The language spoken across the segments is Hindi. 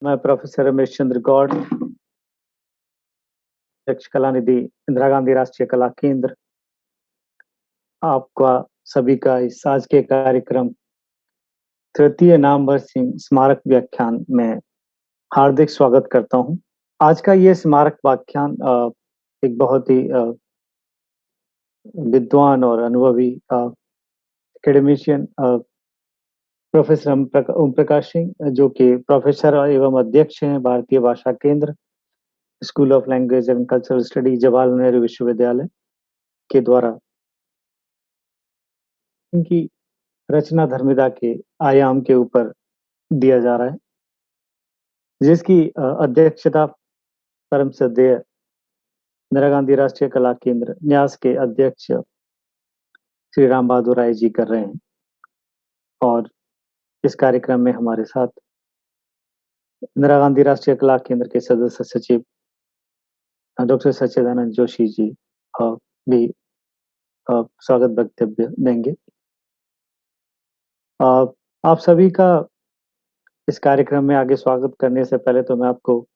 मैं प्रोफेसर रमेश चंद्र गौड़, अध्यक्ष कलानिधि इंदिरा गांधी राष्ट्रीय कला केंद्र, आपका सभी का इस आज के कार्यक्रम तृतीय नामवर सिंह स्मारक व्याख्यान में हार्दिक स्वागत करता हूं। आज का ये स्मारक व्याख्यान एक बहुत ही विद्वान और अनुभवी एकेडमिशियन प्रोफेसर ओम प्रकाश सिंह, जो कि प्रोफेसर एवं अध्यक्ष हैं भारतीय भाषा केंद्र, school of language and cultural study, Jawaharlal Nehru विश्वविद्यालय के द्वारा इनकी रचना धर्मिता के आयाम के ऊपर दिया जा रहा है, जिसकी अध्यक्षता परम श्रद्धेय इंदिरा गांधी राष्ट्रीय कला केंद्र न्यास के अध्यक्ष श्री राम बहादुर राय जी कर रहे हैं। और इस कार्यक्रम में हमारे साथ इंदिरा गांधी राष्ट्रीय कला केंद्र के सदस्य सचिव डॉक्टर सच्चिदानंद जोशी जी भी स्वागत वक्तव्य देंगे। आप सभी का इस कार्यक्रम में आगे स्वागत करने से पहले तो मैं आपको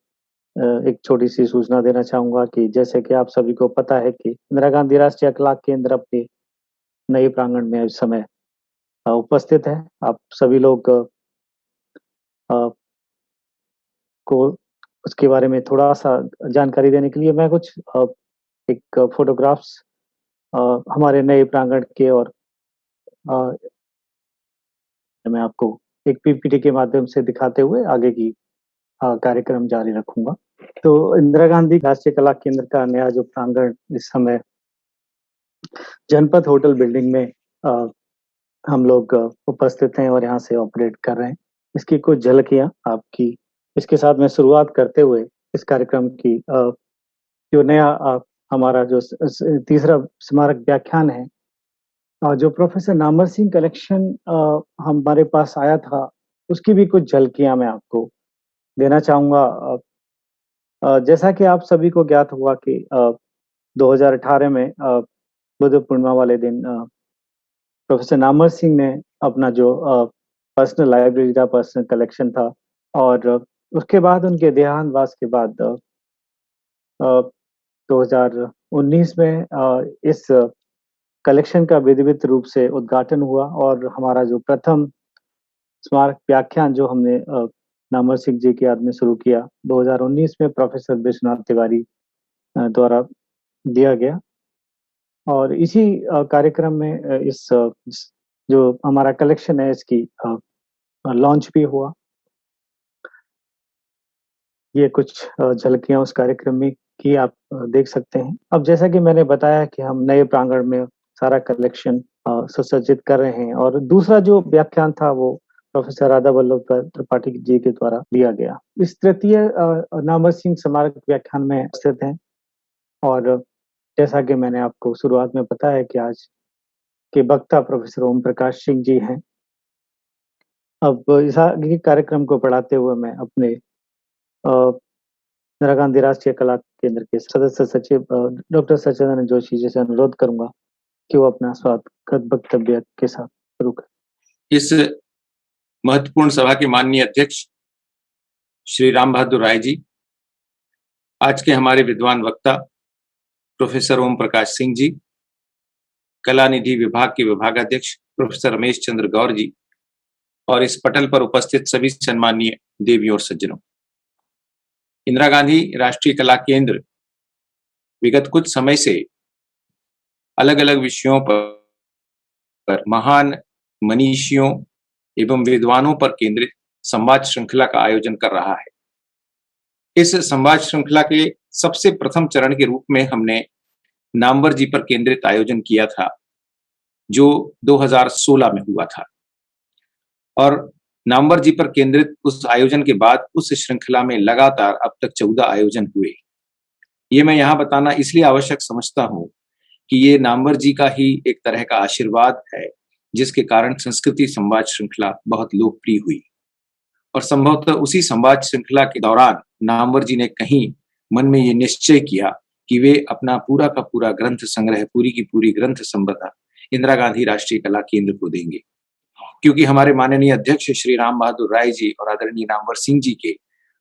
एक छोटी सी सूचना देना चाहूंगा कि जैसे कि आप सभी को पता है कि इंदिरा गांधी राष्ट्रीय कला केंद्र अपने नए प्रांगण में इस समय उपस्थित है। आप सभी लोग को उसके बारे में थोड़ा सा जानकारी देने के लिए मैं कुछ एक फोटोग्राफ्स हमारे नए प्रांगण के और मैं आपको एक पीपीटी के माध्यम से दिखाते हुए आगे की कार्यक्रम जारी रखूंगा। तो इंदिरा गांधी राष्ट्रीय कला केंद्र का नया जो प्रांगण इस समय जनपद होटल बिल्डिंग में हम लोग उपस्थित हैं और यहाँ से ऑपरेट कर रहे हैं। इसकी कुछ झलकियां आपकी इसके साथ मैं शुरुआत करते हुए इस कार्यक्रम की जो नया हमारा जो तीसरा स्मारक व्याख्यान है, जो प्रोफेसर नामवर सिंह कलेक्शन हमारे पास आया था, उसकी भी कुछ झलकियां मैं आपको देना चाहूंगा। जैसा कि आप सभी को ज्ञात हुआ कि 2018 में बुद्ध पूर्णिमा वाले दिन प्रोफेसर नामवर सिंह ने अपना जो पर्सनल लाइब्रेरी था, पर्सनल कलेक्शन था, और उसके बाद उनके देहांतवास के बाद 2019 में इस कलेक्शन का विधिवत रूप से उद्घाटन हुआ और हमारा जो प्रथम स्मारक व्याख्यान जो हमने नामवर सिंह जी की याद में शुरू किया 2019 में प्रोफेसर विश्वनाथ तिवारी द्वारा दिया गया। और इसी कार्यक्रम में इस जो हमारा कलेक्शन है इसकी लॉन्च भी हुआ। ये कुछ झलकियां उस कार्यक्रम में की आप देख सकते हैं। अब जैसा कि मैंने बताया कि हम नए प्रांगण में सारा कलेक्शन सुसज्जित कर रहे हैं, और दूसरा जो व्याख्यान था वो प्रोफेसर राधा वल्लभ त्रिपाठी जी के द्वारा दिया गया। इस तृतीय नामवर सिंह स्मारक व्याख्यान में स्थित हैं, और जैसा कि मैंने आपको शुरुआत में बताया कि आज के वक्ता प्रोफेसर ओम प्रकाश सिंह जी हैं। अब इस आगे कार्यक्रम को बढ़ाते हुए मैं अपने इंदिरा गांधी राष्ट्रीय कला केंद्र के सदस्य सचिव डॉक्टर सच्चिदानंद जोशी जी से अनुरोध करूंगा कि वो अपना स्वागत वक्तव्य के साथ शुरू करें। इस महत्वपूर्ण सभा के माननीय अध्यक्ष श्री राम बहादुर राय जी, आज के हमारे विद्वान वक्ता प्रोफेसर ओम प्रकाश सिंह जी, कला निधि विभाग के विभागाध्यक्ष प्रोफेसर रमेश चंद्र गौर जी, और इस पटल पर उपस्थित सभी सम्माननीय देवियों और सज्जनों, इंदिरा गांधी राष्ट्रीय कला केंद्र विगत कुछ समय से अलग अलग विषयों पर महान मनीषियों एवं विद्वानों पर केंद्रित संवाद श्रृंखला का आयोजन कर रहा है। इस संवाद श्रृंखला के सबसे प्रथम चरण के रूप में हमने नामवर जी पर केंद्रित आयोजन किया था, जो 2016 में हुआ था, और नामवर जी पर केंद्रित उस आयोजन के बाद उस श्रृंखला में लगातार अब तक 14 आयोजन हुए। ये मैं यहाँ बताना इसलिए आवश्यक समझता हूँ कि ये नामवर जी का ही एक तरह का आशीर्वाद है, जिसके कारण संस्कृति संवाद श्रृंखला बहुत लोकप्रिय हुई। और संभवतः उसी संवाद श्रृंखला के दौरान नामवर जी ने कहीं मन में ये निश्चय किया कि वे अपना पूरा का पूरा ग्रंथ संग्रह, पूरी की पूरी ग्रंथ संपदा इंदिरा गांधी राष्ट्रीय कला केंद्र को देंगे, क्योंकि हमारे माननीय अध्यक्ष श्री राम बहादुर राय जी और आदरणीय नामवर सिंह जी के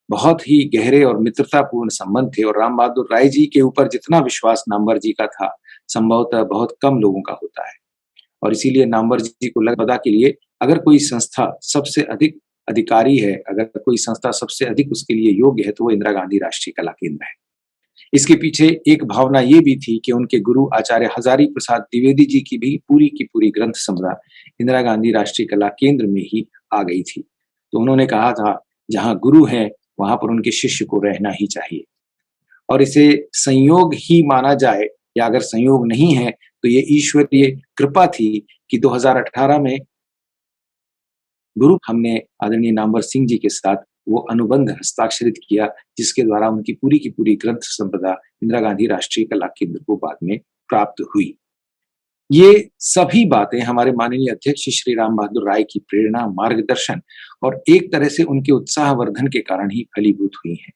बहुत ही गहरे और मित्रतापूर्ण संबंध थे और राम बहादुर राय जी के ऊपर जितना विश्वास नामवर जी का था संभवतः बहुत कम लोगों का होता है। और इसीलिए नामवर जी को लगा के लिए अगर कोई संस्था सबसे अधिक अधिकारी है, अगर कोई संस्था सबसे अधिक उसके लिए योग्य है तो वो इंदिरा गांधी राष्ट्रीय कला केंद्र है। इसके पीछे एक भावना ये भी थी कि उनके गुरु आचार्य हजारी प्रसाद द्विवेदी जी की पूरी ग्रंथ संपदा इंदिरा गांधी राष्ट्रीय कला केंद्र में ही आ गई थी। तो उन्होंने कहा था जहां गुरु है वहां पर उनके शिष्य को रहना ही चाहिए और इसे संयोग ही माना जाए या अगर संयोग नहीं है तो ये ईश्वरीय कृपा थी कि 2018 में गुरु हमने आदरणीय नामवर सिंह जी के साथ वो अनुबंध हस्ताक्षरित किया जिसके द्वारा उनकी की पूरी ग्रंथ संपदा इंदिरा गांधी राष्ट्रीय कला केंद्र को बाद में प्राप्त हुई। ये सभी बातें हमारे माननीय अध्यक्ष श्री राम बहादुर राय की प्रेरणा, मार्गदर्शन और एक तरह से उनके उत्साहवर्धन के कारण ही फलीभूत हुई हैं।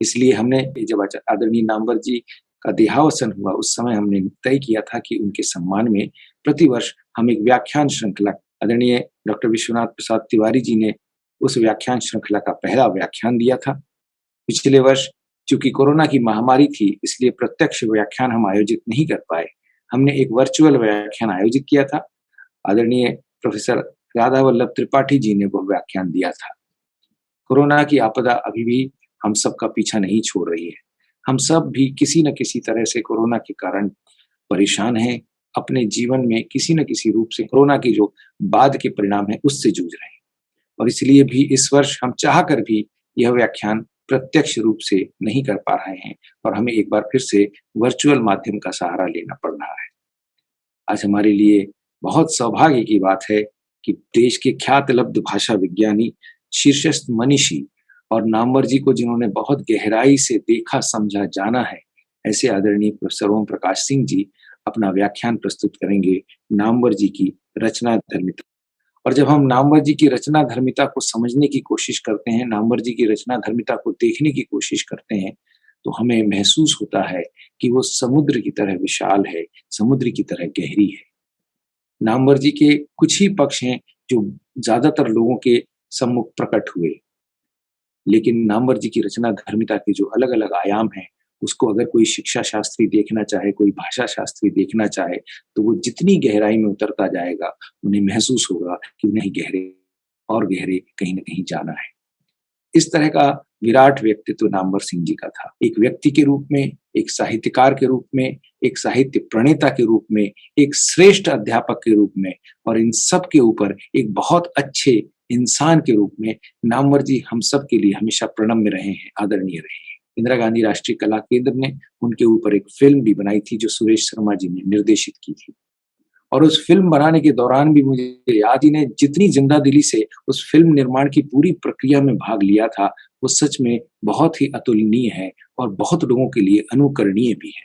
इसलिए हमने जब आदरणीय नामवर जी का देहावसान हुआ उस समय हमने तय किया था कि उनके सम्मान में प्रतिवर्ष हम एक व्याख्यान श्रृंखला, आदरणीय डॉक्टर विश्वनाथ प्रसाद तिवारी जी ने उस व्याख्यान श्रृंखला का पहला व्याख्यान दिया था। पिछले वर्ष चूंकि कोरोना की महामारी थी इसलिए प्रत्यक्ष व्याख्यान हम आयोजित नहीं कर पाए, हमने एक वर्चुअल व्याख्यान आयोजित किया था। आदरणीय प्रोफेसर राधा वल्लभ त्रिपाठी जी ने वो व्याख्यान दिया था। कोरोना की आपदा अभी भी हम सबका पीछा नहीं छोड़ रही है। हम सब भी किसी न किसी तरह से कोरोना के कारण परेशान हैं, अपने जीवन में किसी न किसी रूप से कोरोना की जो बाद के परिणाम है उससे जूझ रहे हैं और इसलिए भी इस वर्ष हम चाह कर भी यह व्याख्यान प्रत्यक्ष रूप से नहीं कर पा रहे हैं और हमें एक बार फिर से वर्चुअल माध्यम का सहारा लेना पड़ रहा है। आज हमारे लिए बहुत सौभाग्य की बात है कि देश के ख्यात लब्ध भाषा विज्ञानी, शीर्षस्थ मनीषी और नामवर जी को जिन्होंने बहुत गहराई से देखा, समझा, जाना है, ऐसे आदरणीय प्रोफेसर ओम प्रकाश सिंह जी अपना व्याख्यान प्रस्तुत करेंगे नामवर जी की रचना धर्मिता। और जब हम नामवर जी की रचना धर्मिता को समझने की कोशिश करते हैं, नामवर जी की रचना धर्मिता को देखने की कोशिश करते हैं, तो हमें महसूस होता है कि वो समुद्र की तरह विशाल है, समुद्र की तरह गहरी है। नामवर जी के कुछ ही पक्ष हैं जो ज्यादातर लोगों के सम्मुख प्रकट हुए, लेकिन नामवर जी की रचना धर्मिता के जो अलग अलग आयाम हैं उसको अगर कोई शिक्षा शास्त्री देखना चाहे, कोई भाषा शास्त्री देखना चाहे, तो वो जितनी गहराई में उतरता जाएगा उन्हें महसूस होगा कि उन्हें गहरे और गहरे कहीं ना कहीं जाना है। इस तरह का विराट व्यक्तित्व नामवर सिंह जी का था। एक व्यक्ति के रूप में, एक साहित्यकार के रूप में, एक साहित्य प्रणेता के रूप में, एक श्रेष्ठ अध्यापक के रूप में और इन सब के ऊपर एक बहुत अच्छे इंसान के रूप में नामवर जी हम सब के लिए हमेशा प्रणम्य रहे हैं, आदरणीय रहे हैं। इंदिरा गांधी राष्ट्रीय कला केंद्र ने उनके ऊपर एक फिल्म भी बनाई थी जो सुरेश शर्मा जी ने निर्देशित की थी और उस फिल्म बनाने के दौरान भी मुझे याद ही ने जितनी जिंदा दिली से उस फिल्म निर्माण की पूरी प्रक्रिया में भाग लिया था वो सच में बहुत ही अतुलनीय है और बहुत लोगों के लिए अनुकरणीय भी है,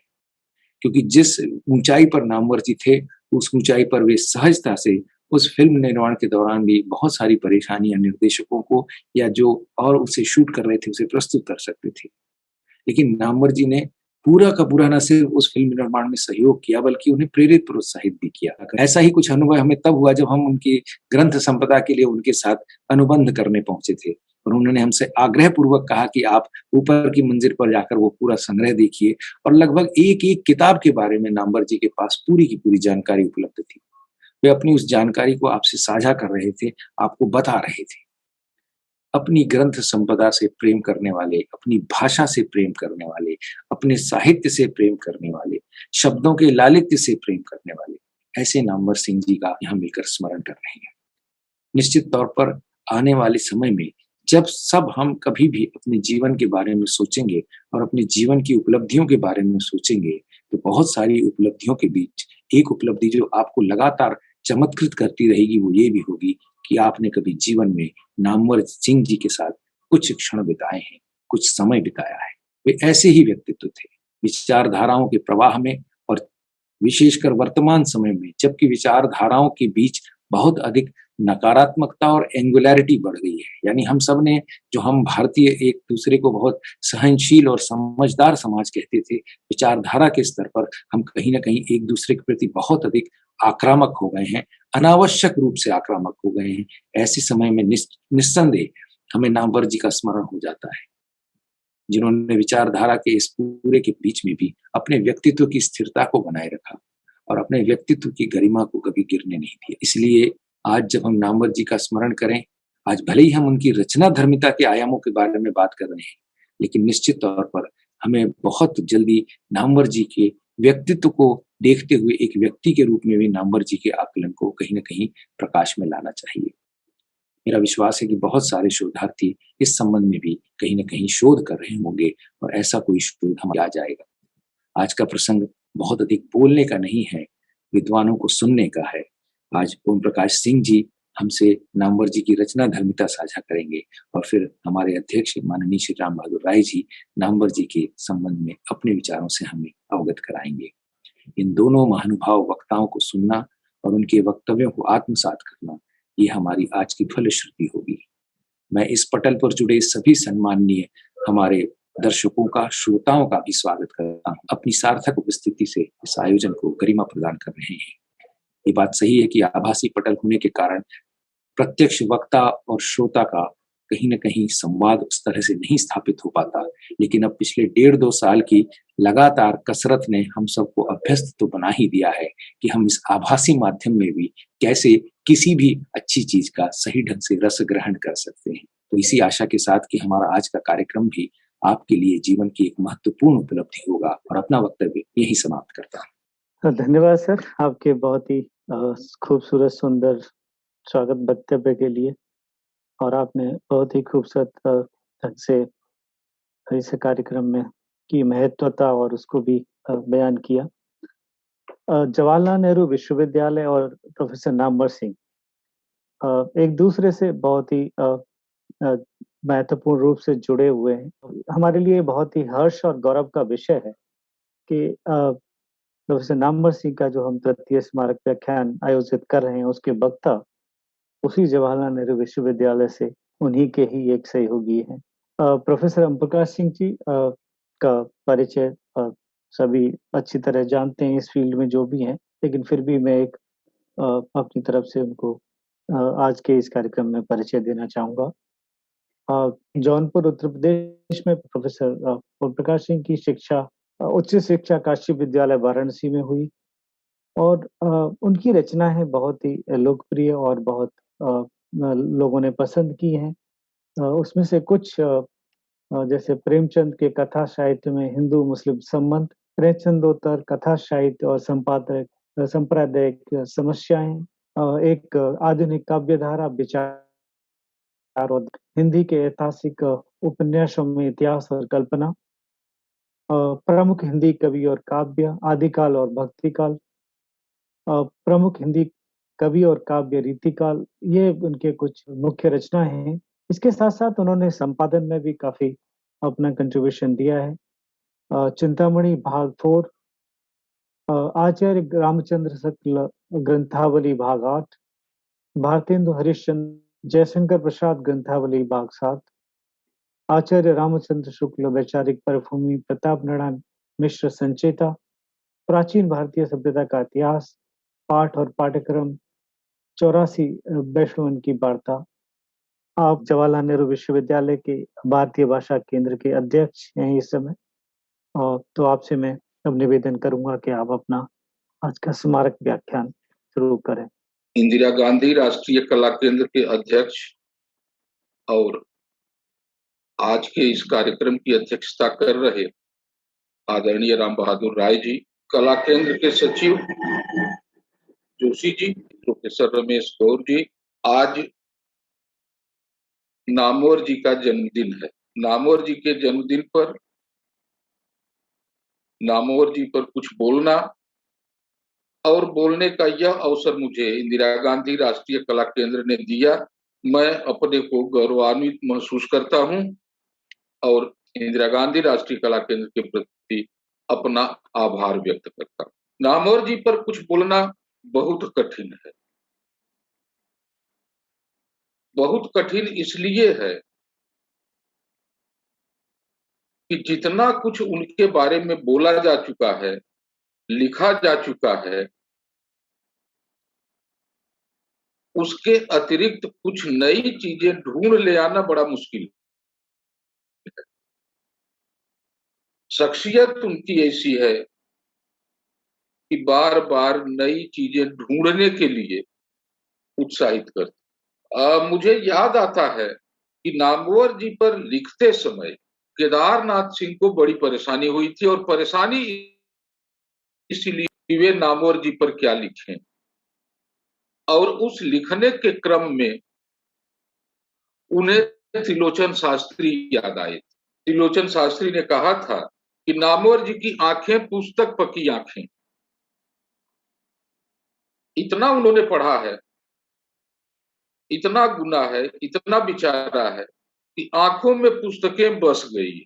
क्योंकि जिस ऊंचाई पर नामवर जी थे उस ऊंचाई पर वे सहजता से उस फिल्म निर्माण के दौरान भी बहुत सारी परेशानियां निर्देशकों को या जो और उसे शूट कर रहे थे उसे प्रस्तुत कर सकते थे, लेकिन नामवर जी ने पूरा का पूरा न सिर्फ उस फिल्म निर्माण में सहयोग किया बल्कि उन्हें प्रेरित प्रोत्साहित भी किया। ऐसा ही कुछ अनुभव हमें तब हुआ जब हम उनकी ग्रंथ संपदा के लिए उनके साथ अनुबंध करने पहुंचे थे और उन्होंने हमसे आग्रह पूर्वक कहा कि आप ऊपर की मंजिल पर जाकर वो पूरा संग्रह देखिए और लगभग एक एक किताब के बारे में नामवर जी के पास पूरी की पूरी जानकारी उपलब्ध थी। वे अपनी उस जानकारी को आपसे साझा कर रहे थे, आपको बता रहे थे। अपनी ग्रंथ संपदा से प्रेम करने वाले, अपनी भाषा से प्रेम करने वाले, अपने साहित्य से प्रेम करने वाले, शब्दों के लालित्य से प्रेम करने वाले, ऐसे नामवर सिंह जी का यहाँ मिलकर स्मरण कर रहे हैं। निश्चित तौर पर आने वाले समय में जब सब हम कभी भी अपने जीवन के बारे में सोचेंगे और अपने जीवन की उपलब्धियों के बारे में सोचेंगे तो बहुत सारी उपलब्धियों के बीच एक उपलब्धि जो आपको लगातार चमत्कृत करती रहेगी वो ये भी होगी कि आपने कभी जीवन में नामवर सिंह जी के साथ कुछ क्षण बिताए हैं, कुछ समय बिताया है। वे ऐसे ही व्यक्तित्व थे विचारधाराओं के प्रवाह में और विशेषकर वर्तमान समय में जबकि विचारधाराओं के बीच बहुत अधिक नकारात्मकता और एंगुलैरिटी बढ़ गई है, यानी हम सब ने जो हम भारतीय एक दूसरे को बहुत सहनशील और समझदार समाज कहते थे, विचारधारा के स्तर पर हम कहीं ना कहीं एक दूसरे के प्रति बहुत अधिक आक्रामक हो गए हैं, अनावश्यक रूप से आक्रामक हो गए हैं। ऐसे समय में निस्संदेह हमें नामवर जी का स्मरण हो जाता है, जिन्होंने विचारधारा के इस पूरे के बीच में भी अपने व्यक्तित्व की स्थिरता को बनाए रखा और अपने व्यक्तित्व की गरिमा को कभी गिरने नहीं दिया। इसलिए आज जब हम नामवर जी का स्मरण करें, आज भले ही हम उनकी रचना धर्मिता के आयामों के बारे में बात कर रहे हैं, लेकिन निश्चित तौर पर हमें बहुत जल्दी नामवर जी के व्यक्तित्व को देखते हुए एक व्यक्ति के रूप में भी नामवर जी के आकलन को कहीं न कहीं प्रकाश में लाना चाहिए। मेरा विश्वास है कि बहुत सारे शोधार्थी इस संबंध में भी कहीं न कहीं शोध कर रहे होंगे और ऐसा कोई शोध हमें आ जाएगा। आज का प्रसंग बहुत अधिक बोलने का नहीं है, विद्वानों को सुनने का है। आज ओम प्रकाश सिंह जी हमसे नामवर जी की रचना धर्मिता साझा करेंगे और फिर हमारे अध्यक्ष माननीय श्री राम बहादुर राय जी नामवर जी के संबंध में अपने विचारों से हमें अवगत कराएंगे। इन दोनों महानुभाव वक्ताओं को सुनना और उनके वक्तव्यों को आत्मसात करना, ये हमारी आज की फलश्रुति होगी। मैं इस पटल पर जुड़े सभी सम्माननीय हमारे दर्शकों का, श्रोताओं का भी स्वागत करता हूँ। अपनी सार्थक उपस्थिति से इस आयोजन को गरिमा प्रदान कर रहे हैं। ये बात सही है कि आभासी पटल होने के कारण प्रत्यक्ष वक्ता और श्रोता का कहीं न कहीं संवाद उस तरह से नहीं स्थापित हो पाता, लेकिन अब पिछले 1.5-2 साल की लगातार कसरत ने हम सबको अभ्यस्त तो बना ही दिया है कि हम इस आभासी माध्यम में भी कैसे किसी भी अच्छी चीज का सही ढंग से रस ग्रहण कर सकते हैं। तो इसी आशा के साथ कि हमारा आज का कार्यक्रम भी आपके लिए जीवन की एक महत्वपूर्ण उपलब्धि होगा और अपना वक्तव्य यही समाप्त करता हूँ। धन्यवाद सर, आपके बहुत ही खूबसूरत सुंदर स्वागत वक्तव्य के लिए। और आपने बहुत ही खूबसूरत ढंग से इस कार्यक्रम में की महत्वता और उसको भी बयान किया। जवाहरलाल नेहरू विश्वविद्यालय और प्रोफेसर नामवर सिंह एक दूसरे से बहुत ही महत्वपूर्ण रूप से जुड़े हुए हैं। हमारे लिए बहुत ही हर्ष और गौरव का विषय है कि प्रोफेसर नामवर सिंह का जो हम तृतीय स्मारक व्याख्यान आयोजित कर रहे हैं, उसके वक्ता उसी जवाहरलाल नेहरू विश्वविद्यालय से उन्हीं के ही एक सहयोगी हैं। प्रोफेसर ओम प्रकाश सिंह जी का परिचय सभी अच्छी तरह जानते हैं इस फील्ड में जो भी हैं, लेकिन फिर भी मैं एक अपनी तरफ से उनको आज के इस कार्यक्रम में परिचय देना चाहूँगा। जौनपुर उत्तर प्रदेश में प्रोफेसर ओम प्रकाश सिंह की शिक्षा उच्च शिक्षा काशी विद्यालय वाराणसी में हुई और उनकी रचनाएँ बहुत ही लोकप्रिय और बहुत लोगों ने पसंद की हैं। उसमें से कुछ जैसे प्रेमचंद के कथा साहित्य में हिंदू मुस्लिम संबंध, प्रेमचंदोत्तर कथा साहित्य और सांप्रदायिक समस्याएं, एक आधुनिक काव्य धारा विचार और हिंदी के ऐतिहासिक उपन्यासों में इतिहास और कल्पना, प्रमुख हिंदी कवि और काव्य आदिकाल और भक्तिकाल, प्रमुख हिंदी कवि और काव्य रीतिकाल, ये उनके कुछ मुख्य रचनाएं हैं। इसके साथ-साथ उन्होंने संपादन में भी काफ़ी अपना कंट्रीब्यूशन दिया है। चिंतामणि भाग 4, आचार्य रामचंद्र शुक्ल ग्रंथावली भाग 8, भारतेंदु हरिश्चंद्र जयशंकर प्रसाद ग्रंथावली भाग 7, आचार्य रामचंद्र शुक्ल वैचारिक परभूमि प्रताप नारायण मिश्र संचेता, प्राचीन भारतीय सभ्यता का इतिहास, पाठ और पाठ्यक्रम 84 वैष्णवन की वार्ता। आप जवाहरलाल नेहरू विश्वविद्यालय के भारतीय भाषा केंद्र के अध्यक्ष हैं इस समय। तो आपसे मैं अब निवेदन करूंगा कि आप अपना आज का स्मारक व्याख्यान शुरू करें। इंदिरा गांधी राष्ट्रीय कला केंद्र के अध्यक्ष और आज के इस कार्यक्रम की अध्यक्षता कर रहे आदरणीय राम बहादुर राय जी, कला केंद्र के सचिव जोशी जी, प्रोफेसर रमेश गौर जी, आज नामवर जी का जन्मदिन है। नामवर जी के जन्मदिन पर नामवर जी पर कुछ बोलना और बोलने का यह अवसर मुझे इंदिरा गांधी राष्ट्रीय कला केंद्र ने दिया। मैं अपने को गौरवान्वित महसूस करता हूं और इंदिरा गांधी राष्ट्रीय कला केंद्र के प्रति अपना आभार व्यक्त करता हूं। नामवर जी पर कुछ बोलना बहुत कठिन है। बहुत कठिन इसलिए है कि जितना कुछ उनके बारे में बोला जा चुका है, लिखा जा चुका है, उसके अतिरिक्त कुछ नई चीजें ढूंढ ले आना बड़ा मुश्किल है। शख्सियत उनकी ऐसी है कि बार बार नई चीजें ढूंढने के लिए उत्साहित करती। मुझे याद आता है कि नामवर जी पर लिखते समय केदारनाथ सिंह को बड़ी परेशानी हुई थी, और परेशानी इसलिए कि वे नामवर जी पर क्या लिखें। और उस लिखने के क्रम में उन्हें त्रिलोचन शास्त्री याद आए। त्रिलोचन शास्त्री ने कहा था कि नामवर जी की आंखें पुस्तक पकी आंखें। इतना उन्होंने पढ़ा है, इतना गुना है, इतना विचारा है कि आंखों में पुस्तकें बस गई।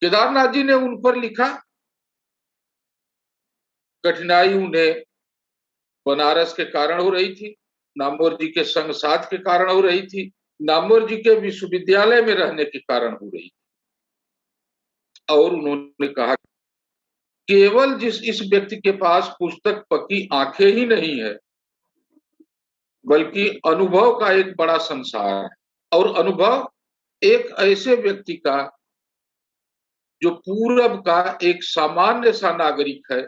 केदारनाथ जी ने उन पर लिखा। कठिनाई उन्हें बनारस के कारण हो रही थी, नामवर जी के संग साथ के कारण हो रही थी, नामवर जी के विश्वविद्यालय में रहने के कारण हो रही थी। और उन्होंने कहा केवल इस व्यक्ति के पास पुस्तक पकी आंखें ही नहीं है, बल्कि अनुभव का एक बड़ा संसार है। और अनुभव एक ऐसे व्यक्ति का जो पूरब का एक सामान्य सा नागरिक है,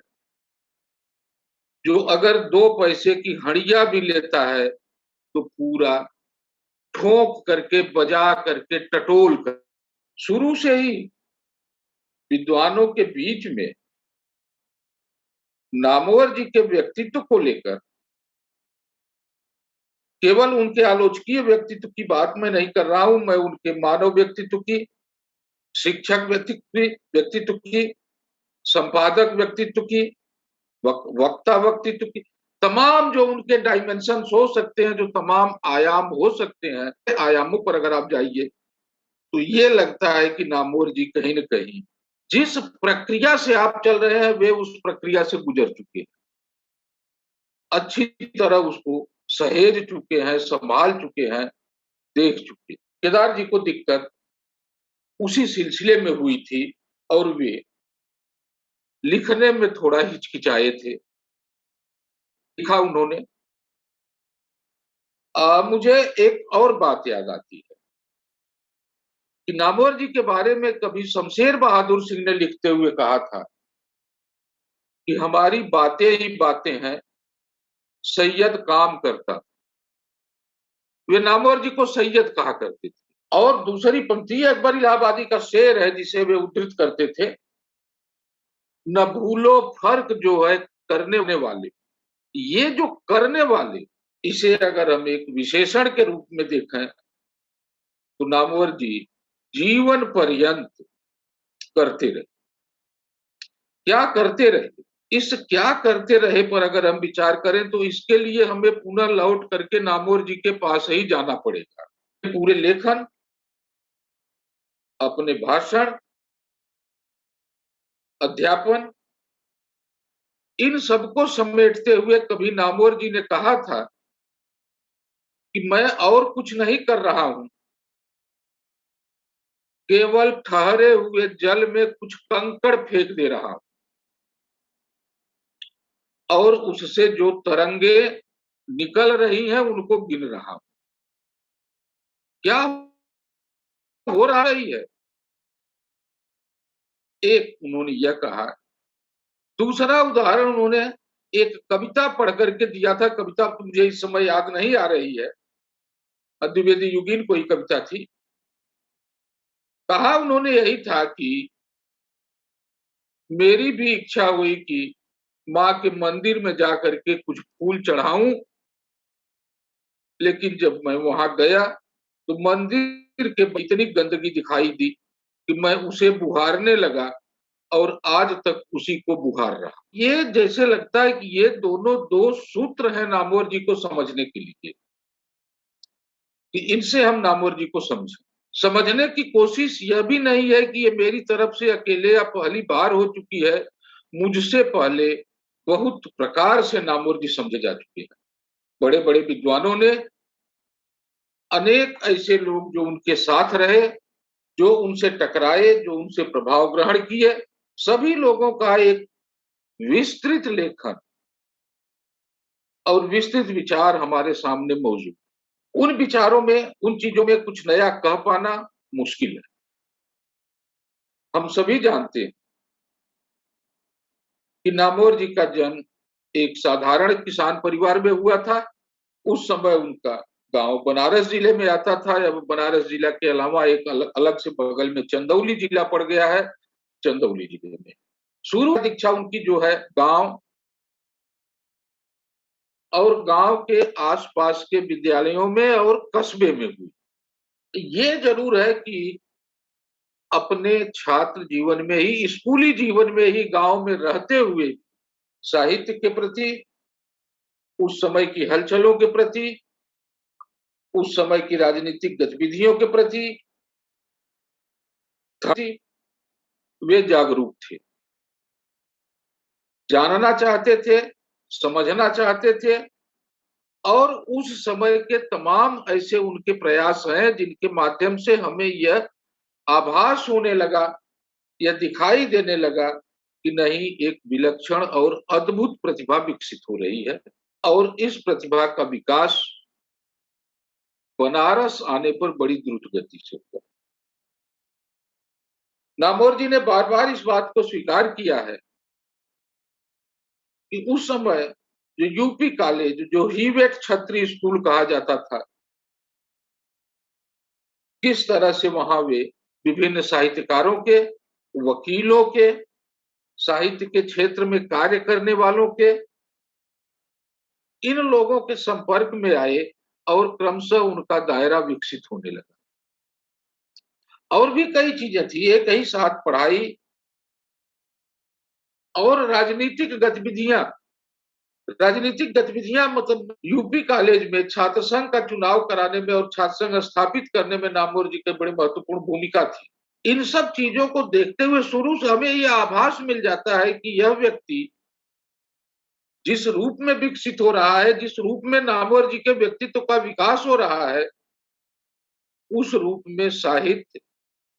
जो अगर 2 पैसे की हड़िया भी लेता है तो पूरा ठोक करके, बजा करके, टटोल कर। शुरू से ही विद्वानों के बीच में नामवर जी के व्यक्तित्व को लेकर, केवल उनके आलोचकीय व्यक्तित्व की बात मैं नहीं कर रहा हूं, मैं उनके मानव व्यक्तित्व की, शिक्षक व्यक्तित्व की, संपादक व्यक्तित्व की, वक्ता व्यक्तित्व की, तमाम जो उनके डायमेंशन हो सकते हैं, जो तमाम आयाम हो सकते हैं, आयामों पर अगर आप जाइए तो ये लगता है कि नामवर जी कहीं न कहीं जिस प्रक्रिया से आप चल रहे हैं, वे उस प्रक्रिया से गुजर चुके हैं, अच्छी तरह उसको सहेज चुके हैं, संभाल चुके हैं, देख चुके। केदार जी को दिक्कत उसी सिलसिले में हुई थी और वे लिखने में थोड़ा हिचकिचाए थे। लिखा उन्होंने। मुझे एक और बात याद आती है कि नामवर जी के बारे में कभी शमशेर बहादुर सिंह ने लिखते हुए कहा था कि हमारी बातें ही बातें हैं, सैयद काम करता। वे नामवर जी को सैयद कहा करते थे। और दूसरी पंक्ति अकबर इलाहाबादी का शेर है जिसे वे उद्धृत करते थे, न भूलो फर्क जो है करने वाले। ये जो करने वाले, इसे अगर हम एक विशेषण के रूप में देखें तो नामवर जी जीवन पर्यंत करते रहे। क्या करते रहे? इस क्या करते रहे पर अगर हम विचार करें तो इसके लिए हमें पुनः लौट करके नामवर जी के पास ही जाना पड़ेगा। पूरे लेखन, अपने भाषण, अध्यापन, इन सबको समेटते हुए कभी नामवर जी ने कहा था कि मैं और कुछ नहीं कर रहा हूं, केवल ठहरे हुए जल में कुछ कंकड़ फेंक दे रहा हूं और उससे जो तरंगे निकल रही हैं उनको गिन रहा हूं। क्या हो रहा है? एक उन्होंने यह कहा। दूसरा उदाहरण उन्होंने एक कविता पढ़ करके दिया था। कविता तो मुझे इस समय याद नहीं आ रही है, द्विवेदी युगीन कोई कविता थी। कहा उन्होंने यही था कि मेरी भी इच्छा हुई कि माँ के मंदिर में जाकर के कुछ फूल चढ़ाऊं, लेकिन जब मैं वहां गया तो मंदिर के इतनी गंदगी दिखाई दी कि मैं उसे बुहारने लगा और आज तक उसी को बुहार रहा। ये जैसे लगता है कि ये दोनों 2 सूत्र हैं नामवर जी को समझने के लिए, कि इनसे हम नामवर जी को समझें। समझने की कोशिश यह भी नहीं है कि ये मेरी तरफ से अकेले या पहली बार हो चुकी है, मुझसे पहले बहुत प्रकार से नामवर जी समझे जा चुके हैं। बड़े बड़े विद्वानों ने, अनेक ऐसे लोग जो उनके साथ रहे, जो उनसे टकराए, जो उनसे प्रभाव ग्रहण किए, सभी लोगों का एक विस्तृत लेखन और विस्तृत विचार हमारे सामने मौजूद। उन विचारों में, उन चीजों में कुछ नया कह पाना मुश्किल है। हम सभी जानते हैं कि नामवर जी का जन्म एक साधारण किसान परिवार में हुआ था। उस समय उनका गांव बनारस जिले में आता था। अब बनारस जिला के अलावा एक अलग से बगल में चंदौली जिला पड़ गया है। चंदौली जिले में शुरू दीक्षा उनकी जो है गांव और गांव के आसपास के विद्यालयों में और कस्बे में हुई। ये जरूर है कि अपने छात्र जीवन में ही, स्कूली जीवन में ही, गांव में रहते हुए साहित्य के प्रति, उस समय की हलचलों के प्रति, उस समय की राजनीतिक गतिविधियों के प्रति वे जागरूक थे, जानना चाहते थे, समझना चाहते थे। और उस समय के तमाम ऐसे उनके प्रयास हैं जिनके माध्यम से हमें यह आभास होने लगा, यह दिखाई देने लगा कि नहीं, एक विलक्षण और अद्भुत प्रतिभा विकसित हो रही है। और इस प्रतिभा का विकास बनारस आने पर बड़ी द्रुत गति से हुआ। नामवर जी ने बार बार इस बात को स्वीकार किया है कि उस समय जो यूपी कॉलेज, जो हीवेट छत्री स्कूल कहा जाता था, किस तरह से वहां वे विभिन्न साहित्यकारों के, वकीलों के, साहित्य के क्षेत्र में कार्य करने वालों के, इन लोगों के संपर्क में आए और क्रमशः उनका दायरा विकसित होने लगा। और भी कई चीजें थी, एक ही साथ पढ़ाई और राजनीतिक गतिविधियां। राजनीतिक गतिविधियां मतलब यूपी कॉलेज में छात्र संघ का चुनाव कराने में और छात्र संघ स्थापित करने में नामवर जी की बड़ी महत्वपूर्ण भूमिका थी। इन सब चीजों को देखते हुए शुरू से हमें यह आभास मिल जाता है कि यह व्यक्ति जिस रूप में विकसित हो रहा है, जिस रूप में नामवर जी के व्यक्तित्व का विकास हो रहा है, उस रूप में साहित्य,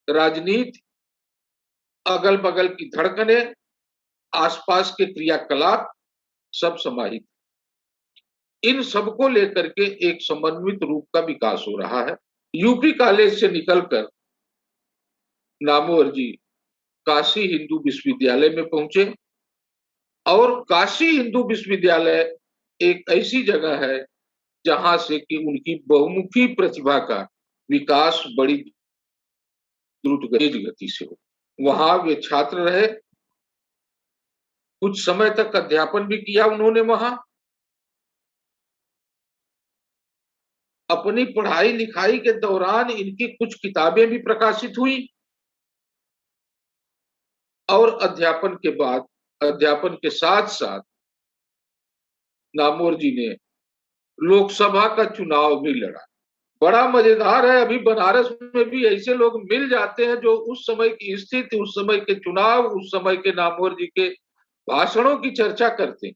राजनीति, अगल बगल की धड़कने, आसपास के क्रियाकलाप सब समाहित। इन सबको लेकर के एक समन्वित रूप का विकास हो रहा है। यूपी कॉलेज से निकलकर नामवर जी काशी हिंदू विश्वविद्यालय में पहुंचे और काशी हिंदू विश्वविद्यालय एक ऐसी जगह है जहां से कि उनकी बहुमुखी प्रतिभा का विकास बड़ी द्रुत गति से हो। वहां वे छात्र रहे, कुछ समय तक अध्यापन भी किया उन्होंने वहां। अपनी पढ़ाई लिखाई के दौरान इनकी कुछ किताबें भी प्रकाशित हुई और अध्यापन के बाद, अध्यापन के साथ साथ नामवर जी ने लोकसभा का चुनाव भी लड़ा। बड़ा मजेदार है, अभी बनारस में भी ऐसे लोग मिल जाते हैं जो उस समय की स्थिति, उस समय के चुनाव, उस समय के नामवर जी के भाषणों की चर्चा करते हैं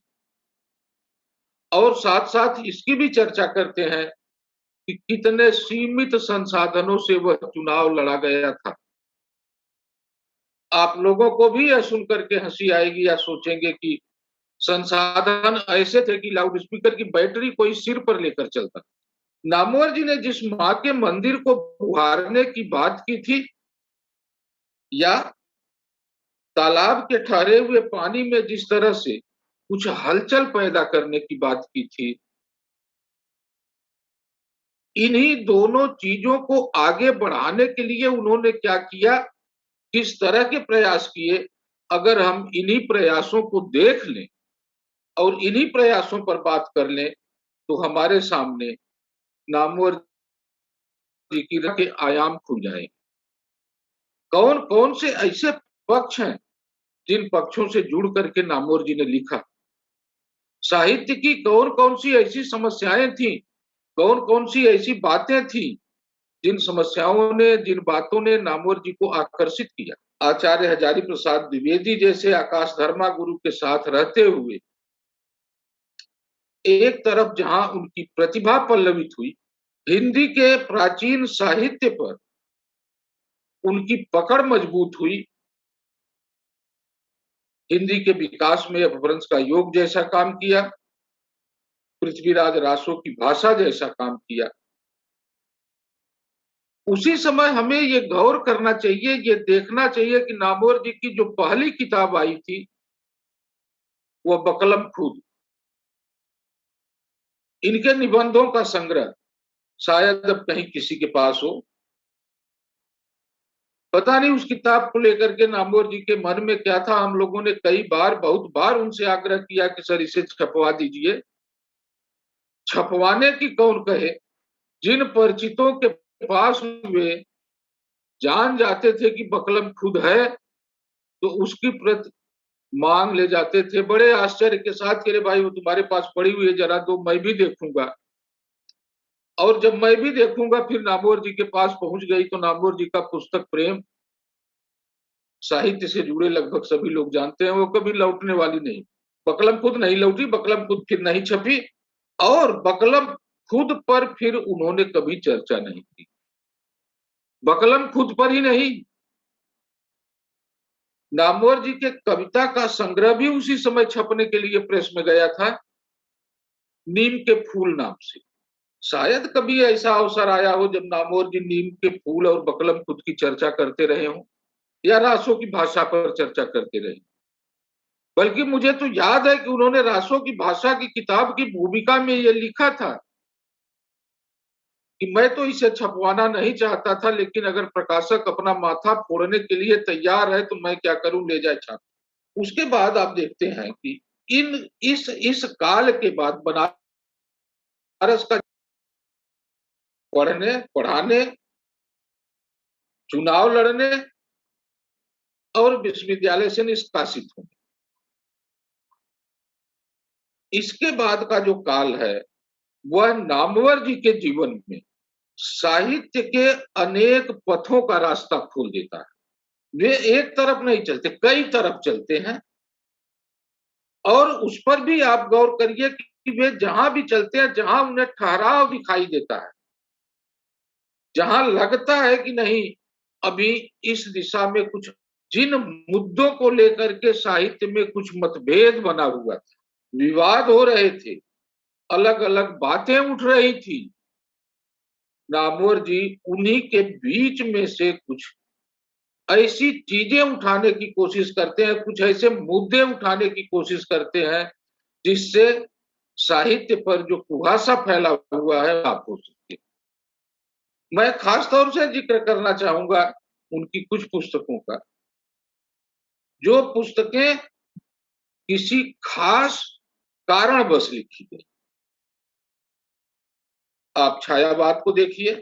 और साथ साथ इसकी भी चर्चा करते हैं कि कितने सीमित संसाधनों से वह चुनाव लड़ा गया था। आप लोगों को भी यह सुनकर के हंसी आएगी या सोचेंगे कि संसाधन ऐसे थे कि लाउड स्पीकर की बैटरी कोई सिर पर लेकर चलता। नामवर जी ने जिस मां के मंदिर को उभारने की बात की थी या तालाब के ठहरे हुए पानी में जिस तरह से कुछ हलचल पैदा करने की बात की थी, इन्हीं दोनों चीजों को आगे बढ़ाने के लिए उन्होंने क्या किया, किस तरह के प्रयास किए, अगर हम इन्हीं प्रयासों को देख लें और इन्हीं प्रयासों पर बात कर लें तो हमारे सामने नामवर जी की के आयाम खुल जाएंगे। कौन कौन से ऐसे पक्ष हैं जिन पक्षों से जुड़ करके नामवर जी ने लिखा, साहित्य की कौन कौन सी ऐसी समस्याएं थी, कौन कौन सी ऐसी बातें थी जिन समस्याओं ने, जिन बातों ने नामवर जी को आकर्षित किया। आचार्य हजारी प्रसाद द्विवेदी जैसे आकाश धर्मा गुरु के साथ रहते हुए एक तरफ जहां उनकी प्रतिभा पल्लवित हुई, हिंदी के प्राचीन साहित्य पर उनकी पकड़ मजबूत हुई, हिंदी के विकास में अपभ्रंश का योग जैसा काम किया, पृथ्वीराज रासो की भाषा जैसा काम किया। उसी समय हमें ये गौर करना चाहिए, ये देखना चाहिए कि नामवर जी की जो पहली किताब आई थी वो बकलम खुद, इनके निबंधों का संग्रह शायद अब कहीं किसी के पास हो। पता नहीं उस किताब को लेकर के नामवर जी के मन में क्या था। हम लोगों ने कई बार, बहुत बार उनसे आग्रह किया कि सर इसे छपवा दीजिए। छपवाने की कौन कहे, जिन परिचितों के पास वे जान जाते थे कि बकलम खुद है तो उसकी प्रति मांग ले जाते थे बड़े आश्चर्य के साथ कि अरे भाई वो तुम्हारे पास पड़ी हुई है, जरा दो मैं भी देखूंगा। और जब मैं भी देखूंगा, फिर नामवर जी के पास पहुंच गई तो नामवर जी का पुस्तक प्रेम साहित्य से जुड़े लगभग सभी लोग जानते हैं, वो कभी लौटने वाली नहीं। बकलम खुद नहीं लौटी, बकलम खुद फिर नहीं छपी, और बकलम खुद पर फिर उन्होंने कभी चर्चा नहीं की। बकलम खुद पर ही नहीं, नामवर जी के कविता का संग्रह भी उसी समय छपने के लिए प्रेस में गया था, नीम के फूल नाम से। शायद कभी ऐसा अवसर आया हो जब नामवर जी नीम के फूल और बकलम खुद की चर्चा करते रहे हों, या रासों की भाषा पर चर्चा करते रहे। बल्कि मुझे तो याद है कि उन्होंने रासों की भाषा की किताब की भूमिका में यह लिखा था कि मैं तो इसे छपवाना नहीं चाहता था, लेकिन अगर प्रकाशक अपना माथा फोड़ने के लिए तैयार है तो मैं क्या करूं, ले जाए छाप। उसके बाद आप देखते हैं कि इस काल के बाद बनारस का पढ़ने, पढ़ाने, चुनाव लड़ने और विश्वविद्यालय से निष्कासित होने, इसके बाद का जो काल है वह नामवर जी के जीवन में साहित्य के अनेक पथों का रास्ता खोल देता है। वे एक तरफ नहीं चलते, कई तरफ चलते हैं। और उस पर भी आप गौर करिए कि वे जहां भी चलते हैं, जहां उन्हें ठहराव दिखाई देता है, जहां लगता है कि नहीं अभी इस दिशा में कुछ, जिन मुद्दों को लेकर के साहित्य में कुछ मतभेद बना हुआ था, विवाद हो रहे थे, अलग अलग बातें उठ रही थी, नामवर जी उन्हीं के बीच में से कुछ ऐसी चीजें उठाने की कोशिश करते हैं, कुछ ऐसे मुद्दे उठाने की कोशिश करते हैं जिससे साहित्य पर जो कुहासा फैला हुआ है आप हो सकते। मैं खास तौर से जिक्र करना चाहूंगा उनकी कुछ पुस्तकों का, जो पुस्तकें किसी खास कारणवश लिखी गई। आप छायावाद को देखिए,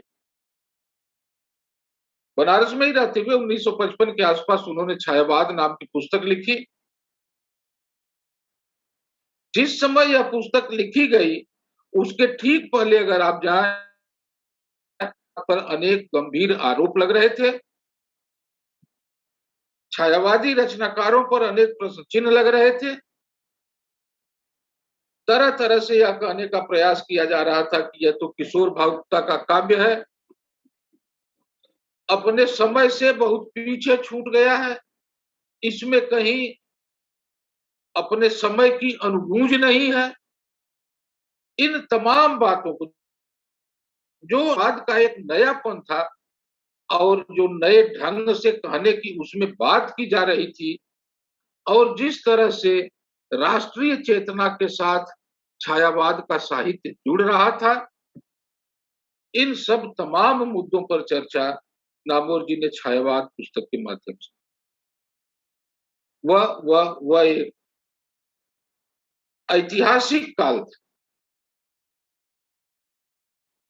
बनारस में ही रहते हुए 1955 के आसपास उन्होंने छायावाद नाम की पुस्तक लिखी। जिस समय यह पुस्तक लिखी गई उसके ठीक पहले अगर आप जाएं, पर अनेक गंभीर आरोप लग रहे थे, छायावादी रचनाकारों पर अनेक प्रश्न चिन्ह लग रहे थे, तरह तरह से यह कहने का प्रयास किया जा रहा था कि यह तो किशोर भावुकता का काव्य है, अपने समय से बहुत पीछे छूट गया है, इसमें कहीं अपने समय की अनुगूंज नहीं है। इन तमाम बातों को, जो आज का एक नयापन था और जो नए ढंग से कहने की उसमें बात की जा रही थी, और जिस तरह से राष्ट्रीय चेतना के साथ छायावाद का साहित्य जुड़ रहा था, इन सब तमाम मुद्दों पर चर्चा नामवर जी ने छायावाद पुस्तक के माध्यम से, वह एक ऐतिहासिक काल था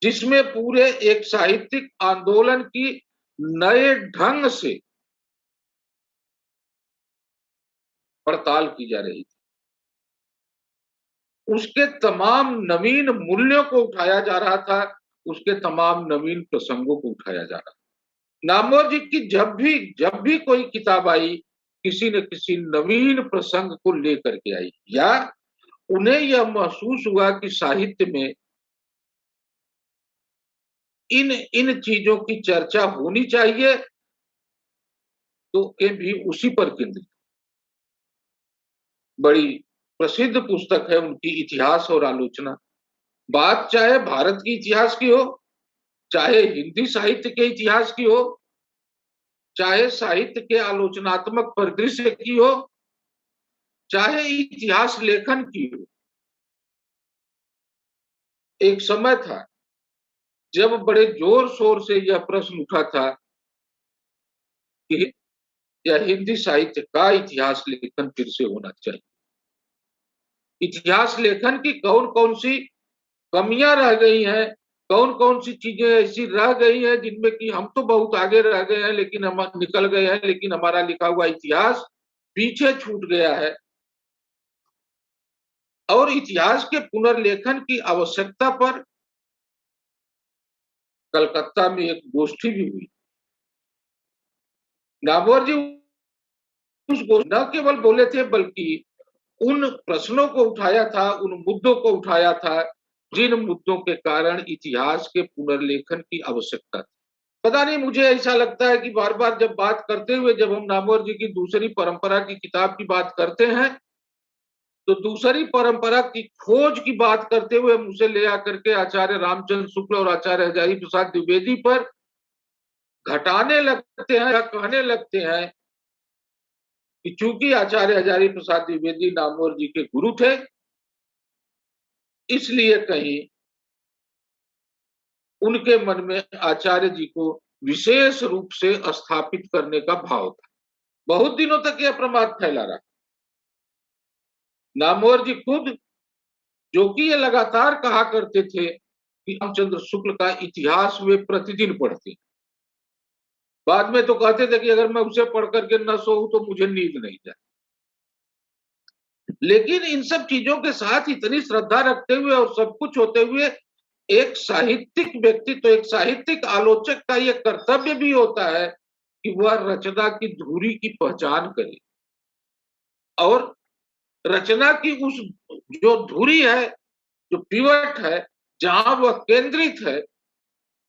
जिसमें पूरे एक साहित्यिक आंदोलन की नए ढंग से पड़ताल की जा रही थी, उसके तमाम नवीन मूल्यों को उठाया जा रहा था, उसके तमाम नवीन प्रसंगों को उठाया जा रहा था। नामवर जी की जब भी कोई किताब आई, किसी न किसी नवीन प्रसंग को लेकर के आई, या उन्हें यह महसूस हुआ कि साहित्य में इन चीजों की चर्चा होनी चाहिए, तो ये भी उसी पर केंद्रित। बड़ी प्रसिद्ध पुस्तक है उनकी, इतिहास और आलोचना। बात चाहे भारत के इतिहास की हो, चाहे हिंदी साहित्य के इतिहास की हो, चाहे साहित्य के आलोचनात्मक परिदृश्य की हो, चाहे इतिहास लेखन की हो। एक समय था जब बड़े जोर शोर से यह प्रश्न उठा था कि यह हिंदी साहित्य का इतिहास लेखन फिर से होना चाहिए। इतिहास लेखन की कौन कौन सी कमियां रह गई हैं, कौन कौन सी चीजें ऐसी रह गई हैं जिनमें कि हम तो बहुत आगे रह गए हैं, लेकिन हम निकल गए हैं, लेकिन हमारा लिखा हुआ इतिहास पीछे छूट गया है। और इतिहास के पुनर्लेखन की आवश्यकता पर कलकत्ता में एक गोष्ठी भी हुई। नामवर जी उस गोष्ठी न केवल बोले थे, बल्कि उन प्रश्नों को उठाया था, उन मुद्दों को उठाया था जिन मुद्दों के कारण इतिहास के पुनर्लेखन की आवश्यकता थी। पता नहीं, मुझे ऐसा लगता है कि बार बार जब बात करते हुए, जब हम नामवर जी की दूसरी परंपरा की किताब की बात करते हैं, तो दूसरी परंपरा की खोज की बात करते हुए हम उसे ले आकर के आचार्य रामचंद्र शुक्ल और आचार्य हजारी प्रसाद द्विवेदी पर घटाने लगते हैं या कहने लगते हैं कि चूंकि आचार्य हजारी प्रसाद द्विवेदी नामवर जी के गुरु थे, इसलिए कहीं उनके मन में आचार्य जी को विशेष रूप से स्थापित करने का भाव था। बहुत दिनों तक यह प्रमाद फैला रहा। नामवर जी खुद, जो कि ये लगातार कहा करते थे कि रामचंद्र शुक्ल का इतिहास वे प्रतिदिन पढ़ते, बाद में तो कहते थे कि अगर मैं उसे पढ़ करके न सोऊं तो मुझे नींद नहीं जाए। लेकिन इन सब चीजों के साथ इतनी श्रद्धा रखते हुए और सब कुछ होते हुए एक साहित्यिक व्यक्ति, तो एक साहित्यिक आलोचक का यह कर्तव्य भी होता है कि वह रचना की धुरी की पहचान करे और रचना की उस जो धुरी है, जो पिवट है, जहां वह केंद्रित है,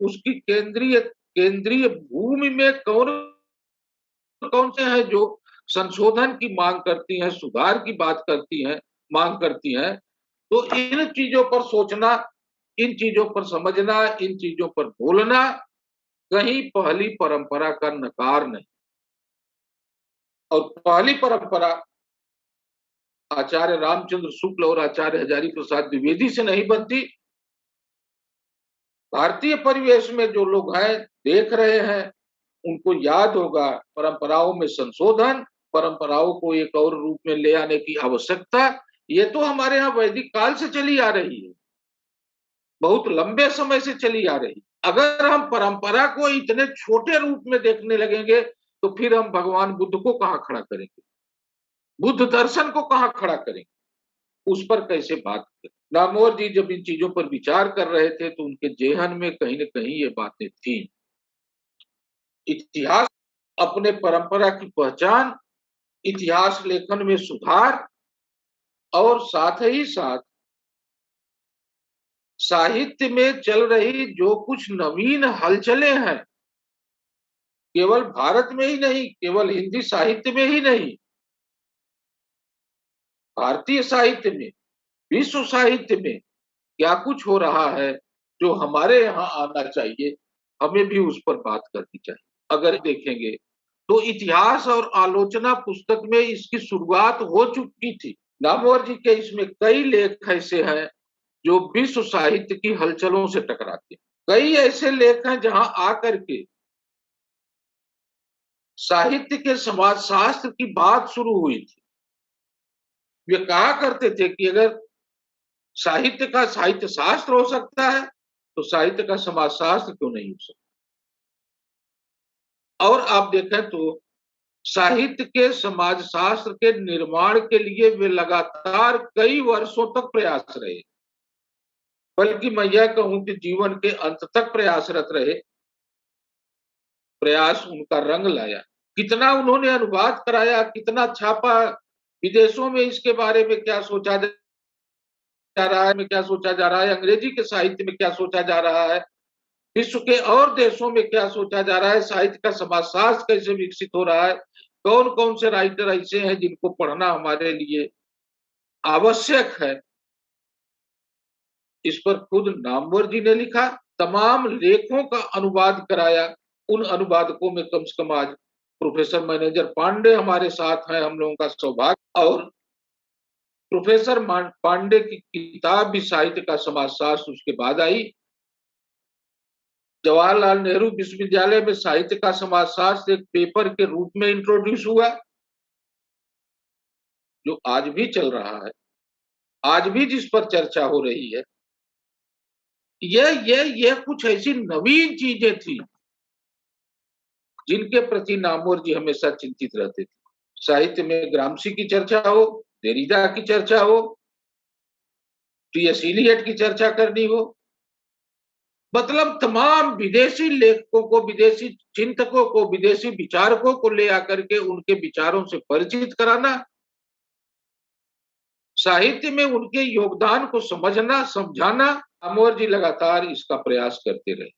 उसकी केंद्रीय भूमि में कौन कौन से हैं जो संशोधन की मांग करती हैं, सुधार की बात करती हैं, मांग करती हैं। तो इन चीजों पर सोचना, इन चीजों पर समझना, इन चीजों पर बोलना कहीं पहली परंपरा का नकार नहीं। और पहली परंपरा आचार्य रामचंद्र शुक्ल और आचार्य हजारी प्रसाद द्विवेदी से नहीं बनती। भारतीय परिवेश में जो लोग हैं, देख रहे हैं, उनको याद होगा परंपराओं में संशोधन, परंपराओं को एक और रूप में ले आने की आवश्यकता, ये तो हमारे यहाँ वैदिक काल से चली आ रही है, बहुत लंबे समय से चली आ रही। अगर हम परंपरा को इतने छोटे रूप में देखने लगेंगे तो फिर हम भगवान बुद्ध को कहाँ खड़ा करेंगे, बुद्ध दर्शन को कहाँ खड़ा करेंगे, उस पर कैसे बात करें। नामवर जी जब इन चीजों पर विचार कर रहे थे तो उनके जेहन में कहीं न कहीं ये बातें थी। इतिहास, अपने परंपरा की पहचान, इतिहास लेखन में सुधार और साथ ही साथ साहित्य में चल रही जो कुछ नवीन हलचलें हैं, केवल भारत में ही नहीं, केवल हिंदी साहित्य में ही नहीं, भारतीय साहित्य में, विश्व साहित्य में क्या कुछ हो रहा है जो हमारे यहाँ आना चाहिए, हमें भी उस पर बात करनी चाहिए। अगर देखेंगे तो इतिहास और आलोचना पुस्तक में इसकी शुरुआत हो चुकी थी। नामवर जी के इसमें कई लेख ऐसे हैं जो विश्व साहित्य की हलचलों से टकराते हैं। कई ऐसे लेख हैं जहां आकर के साहित्य के समाजशास्त्र की बात शुरू हुई थी। वे कहा करते थे कि अगर साहित्य का साहित्य शास्त्र हो सकता है तो साहित्य का समाजशास्त्र क्यों नहीं हो सकता। और आप देखें तो साहित्य के समाजशास्त्र के निर्माण के लिए वे लगातार कई वर्षों तक प्रयास रहे, बल्कि मैं यह कहूं कि जीवन के अंत तक प्रयासरत रहे। प्रयास उनका रंग लाया, कितना उन्होंने अनुवाद कराया, कितना छापा, विदेशों में इसके बारे में क्या सोचा जा रहा है, में क्या सोचा जा रहा है, अंग्रेजी के साहित्य में क्या सोचा जा रहा है, विश्व के और देशों में क्या सोचा जा रहा है, साहित्य का समाजशास्त्र कैसे विकसित हो रहा है, कौन कौन से राइटर ऐसे हैं जिनको पढ़ना हमारे लिए आवश्यक है। इस पर खुद नामवर जी ने लिखा, तमाम लेखों का अनुवाद कराया। उन अनुवादकों में कम से कम आज प्रोफेसर मैनेजर पांडे हमारे साथ हैं, हम लोगों का सौभाग्य। और प्रोफेसर पांडे की किताब भी साहित्य का समाजशास्त्र उसके बाद आई। जवाहरलाल नेहरू विश्वविद्यालय में साहित्य का समाजशास्त्र एक पेपर के रूप में इंट्रोड्यूस हुआ, जो आज भी चल रहा है, आज भी जिस पर चर्चा हो रही है। यह कुछ ऐसी नवीन चीजें थी जिनके प्रति नामवर जी हमेशा चिंतित रहते थे। साहित्य में ग्रामसी की चर्चा हो, देरिदा की चर्चा हो, टी.एस. इलियट की चर्चा करनी हो, मतलब तमाम विदेशी लेखकों को, विदेशी चिंतकों को, विदेशी विचारकों को ले आकर के उनके विचारों से परिचित कराना, साहित्य में उनके योगदान को समझना, समझाना, नामवर जी लगातार इसका प्रयास करते रहे।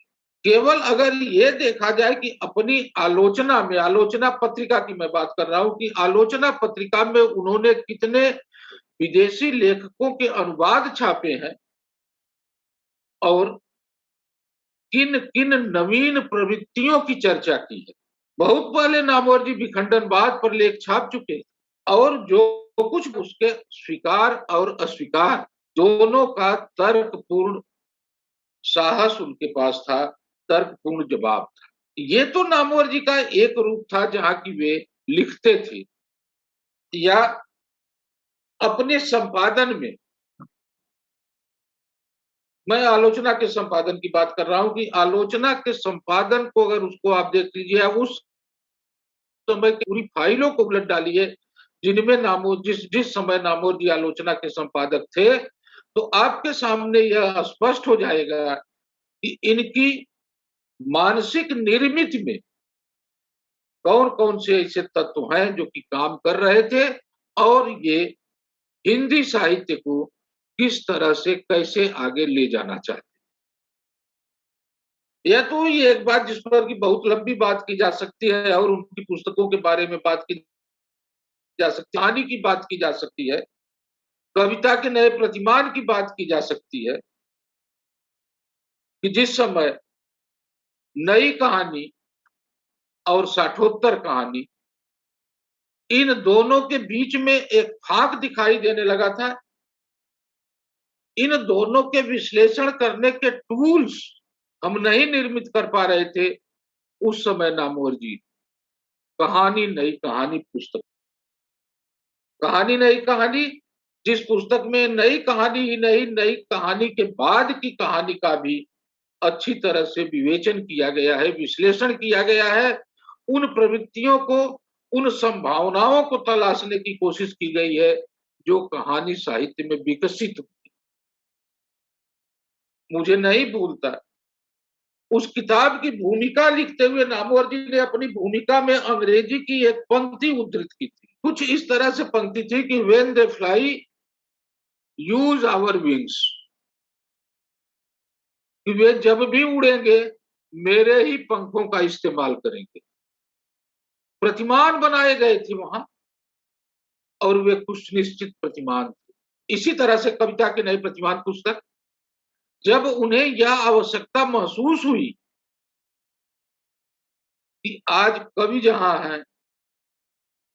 केवल अगर ये देखा जाए कि अपनी आलोचना में, आलोचना पत्रिका की मैं बात कर रहा हूं, कि आलोचना पत्रिका में उन्होंने कितने विदेशी लेखकों के अनुवाद छापे हैं और किन किन नवीन प्रवृत्तियों की चर्चा की है। बहुत पहले नामवर जी विखंडनवाद पर लेख छाप चुके और जो कुछ उसके स्वीकार और अस्वीकार दोनों का तर्कपूर्ण साहस उनके पास था, तर्कपूर्ण जवाब था। ये तो नामवर जी का एक रूप था जहां की वे लिखते थे या अपने संपादन में, मैं आलोचना के संपादन की बात कर रहा हूं, कि आलोचना के संपादन को अगर उसको आप देख लीजिए, उस समय की पूरी फाइलों को उलट डालिए जिनमें जिस समय नामवर जी आलोचना के संपादक थे, तो आपके सामने यह स्पष्ट हो जाएगा कि इनकी मानसिक निर्मित में कौन कौन से ऐसे तत्व हैं जो कि काम कर रहे थे और ये हिंदी साहित्य को किस तरह से कैसे आगे ले जाना चाहते। यह तो ये एक बात जिस पर की बहुत लंबी बात की जा सकती है और उनकी पुस्तकों के बारे में बात की जा सकती है, कहानी की बात की जा सकती है, कविता के नए प्रतिमान की बात की जा सकती है, कि जिस समय नई कहानी और साठोत्तर कहानी, इन दोनों के बीच में एक फाक दिखाई देने लगा था। इन दोनों के विश्लेषण करने के टूल्स हम नहीं निर्मित कर पा रहे थे। उस समय नामवर जी कहानी नई कहानी पुस्तक, कहानी नई कहानी, जिस पुस्तक में नई कहानी ही नहीं, नई कहानी के बाद की कहानी का भी अच्छी तरह से विवेचन किया गया है, विश्लेषण किया गया है, उन प्रवृत्तियों को, उन संभावनाओं को तलाशने की कोशिश की गई है जो कहानी साहित्य में विकसित हुई। मुझे नहीं भूलता, उस किताब की भूमिका लिखते हुए नामवर जी ने अपनी भूमिका में अंग्रेजी की एक पंक्ति उद्धृत की थी। कुछ इस तरह से पंक्ति थी कि when they fly use our wings, कि वे जब भी उड़ेंगे मेरे ही पंखों का इस्तेमाल करेंगे। प्रतिमान बनाए गए थे वहां और वे कुछ निश्चित प्रतिमान थे। इसी तरह से कविता के नए प्रतिमान पुस्तक, जब उन्हें यह आवश्यकता महसूस हुई कि आज कवि जहां हैं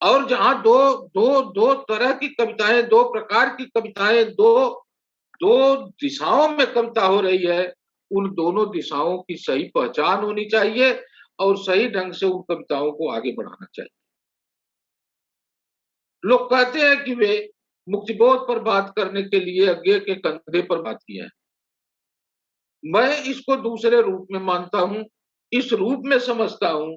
और जहां दो दो दो तरह की कविताएं, दो प्रकार की कविताएं, दो दिशाओं में कविता हो रही है, उन दोनों दिशाओं की सही पहचान होनी चाहिए और सही ढंग से उन कविताओं को आगे बढ़ाना चाहिए। लोग कहते हैं कि वे मुक्तिबोध पर बात करने के लिए अज्ञे के कंधे पर बात किया है। मैं इसको दूसरे रूप में मानता हूं, इस रूप में समझता हूं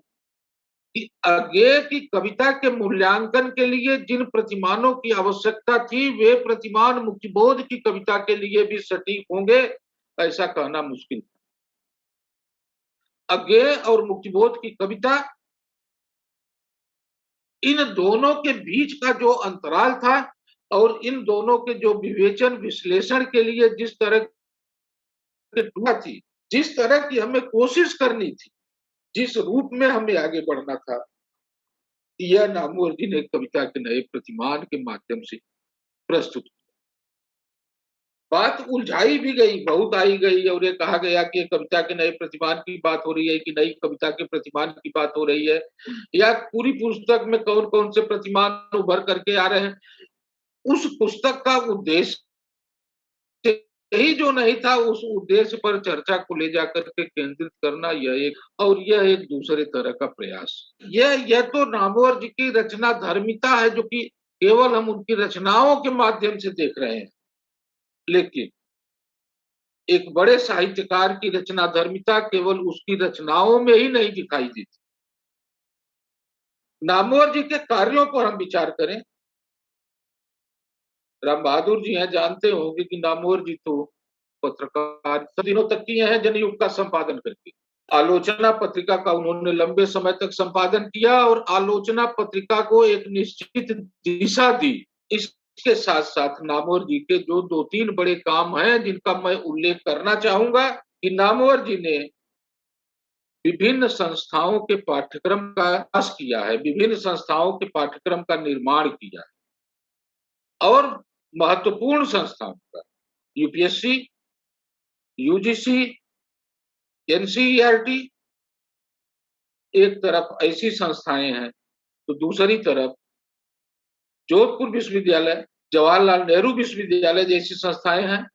कि अज्ञे की कविता के मूल्यांकन के लिए जिन प्रतिमानों की आवश्यकता थी, वे प्रतिमान मुक्तिबोध की कविता के लिए भी सटीक होंगे, ऐसा कहना मुश्किल था। अज्ञे और मुक्तिबोध की कविता, इन दोनों के बीच का जो अंतराल था और इन दोनों के जो विवेचन विश्लेषण के लिए जिस तरह थी, जिस तरह की हमें कोशिश करनी थी, जिस रूप में हमें आगे बढ़ना था, यह नामवर जी ने कविता के नए प्रतिमान के माध्यम से प्रस्तुत बात उलझाई भी गई, बहुत आई गई, और ये कहा गया कि कविता के नए प्रतिमान की बात हो रही है कि नई कविता के प्रतिमान की बात हो रही है, या पूरी पुस्तक में कौन कौन से प्रतिमान उभर करके आ रहे हैं। उस पुस्तक का उद्देश्य यही जो नहीं था, उस उद्देश्य पर चर्चा को ले जाकर के केंद्रित करना, यह एक दूसरे तरह का प्रयास। यह तो नामवर जी की रचना धर्मिता है, जो कि केवल हम उनकी रचनाओं के माध्यम से देख रहे हैं, लेकिन एक बड़े साहित्यकार की रचना धर्मिता केवल उसकी रचनाओं में ही नहीं दिखाई देती। नामवर जी के कार्यों पर हम विचार करें, राम बहादुर जी हैं, जानते होंगे कि नामवर जी तो पत्रकार दिनों तक किए हैं, जनयुग का संपादन करके। आलोचना पत्रिका का उन्होंने लंबे समय तक संपादन किया और आलोचना पत्रिका को एक निश्चित दिशा दी। इसके साथ साथ नामवर जी के जो 2-3 बड़े काम हैं, जिनका मैं उल्लेख करना चाहूंगा कि नामवर जी ने विभिन्न संस्थाओं के पाठ्यक्रम का विकास किया है, विभिन्न संस्थाओं के पाठ्यक्रम का निर्माण किया है, और महत्वपूर्ण संस्थाओं का यूपीएससी, यूजीसी, एनसीईआरटी एक तरफ ऐसी संस्थाएं हैं, तो दूसरी तरफ जोधपुर विश्वविद्यालय, जवाहरलाल नेहरू विश्वविद्यालय जैसी संस्थाएं हैं।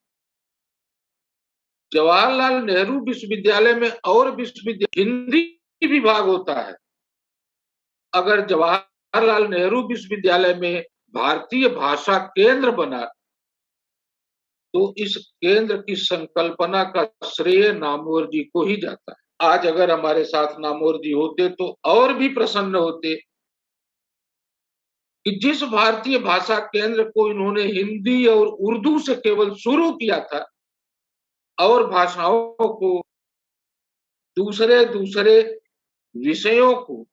जवाहरलाल नेहरू विश्वविद्यालय में और विश्वविद्यालय हिंदी विभाग होता है। अगर जवाहरलाल नेहरू विश्वविद्यालय में भारतीय भाषा केंद्र बना, तो इस केंद्र की संकल्पना का श्रेय नामवर जी को ही जाता है। आज अगर हमारे साथ नामवर जी होते तो और भी प्रसन्न होते कि जिस भारतीय भाषा केंद्र को इन्होंने हिंदी और उर्दू से केवल शुरू किया था, और भाषाओं को दूसरे दूसरे विषयों को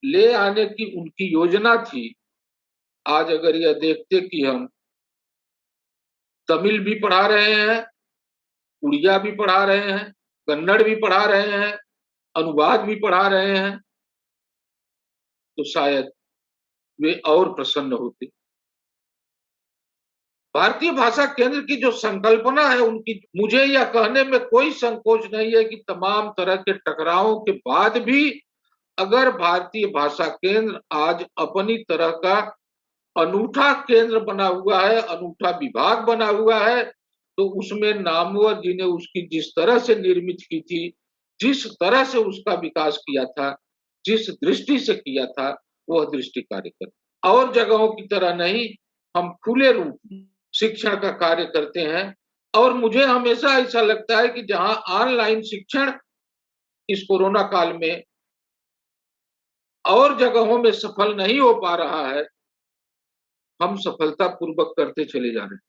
ले आने की उनकी योजना थी। आज अगर यह देखते कि हम तमिल भी पढ़ा रहे हैं, उड़िया भी पढ़ा रहे हैं, कन्नड़ भी पढ़ा रहे हैं, अनुवाद भी पढ़ा रहे हैं, तो शायद वे और प्रसन्न होते। भारतीय भाषा केंद्र की जो संकल्पना है उनकी, मुझे यह कहने में कोई संकोच नहीं है कि तमाम तरह के टकरावों के बाद भी अगर भारतीय भाषा केंद्र आज अपनी तरह का अनूठा केंद्र बना हुआ है, अनूठा विभाग बना हुआ है, तो उसमें नामवर जी ने उसकी जिस तरह से निर्मित की थी, जिस तरह से उसका विकास किया था, जिस दृष्टि से किया था, वह दृष्टि कार्य करती। और जगहों की तरह नहीं, हम खुले रूप में शिक्षण का कार्य करते हैं, और मुझे हमेशा ऐसा लगता है कि जहां ऑनलाइन शिक्षण इस कोरोना काल में और जगहों में सफल नहीं हो पा रहा है, हम सफलता पूर्वक करते चले जा रहे हैं।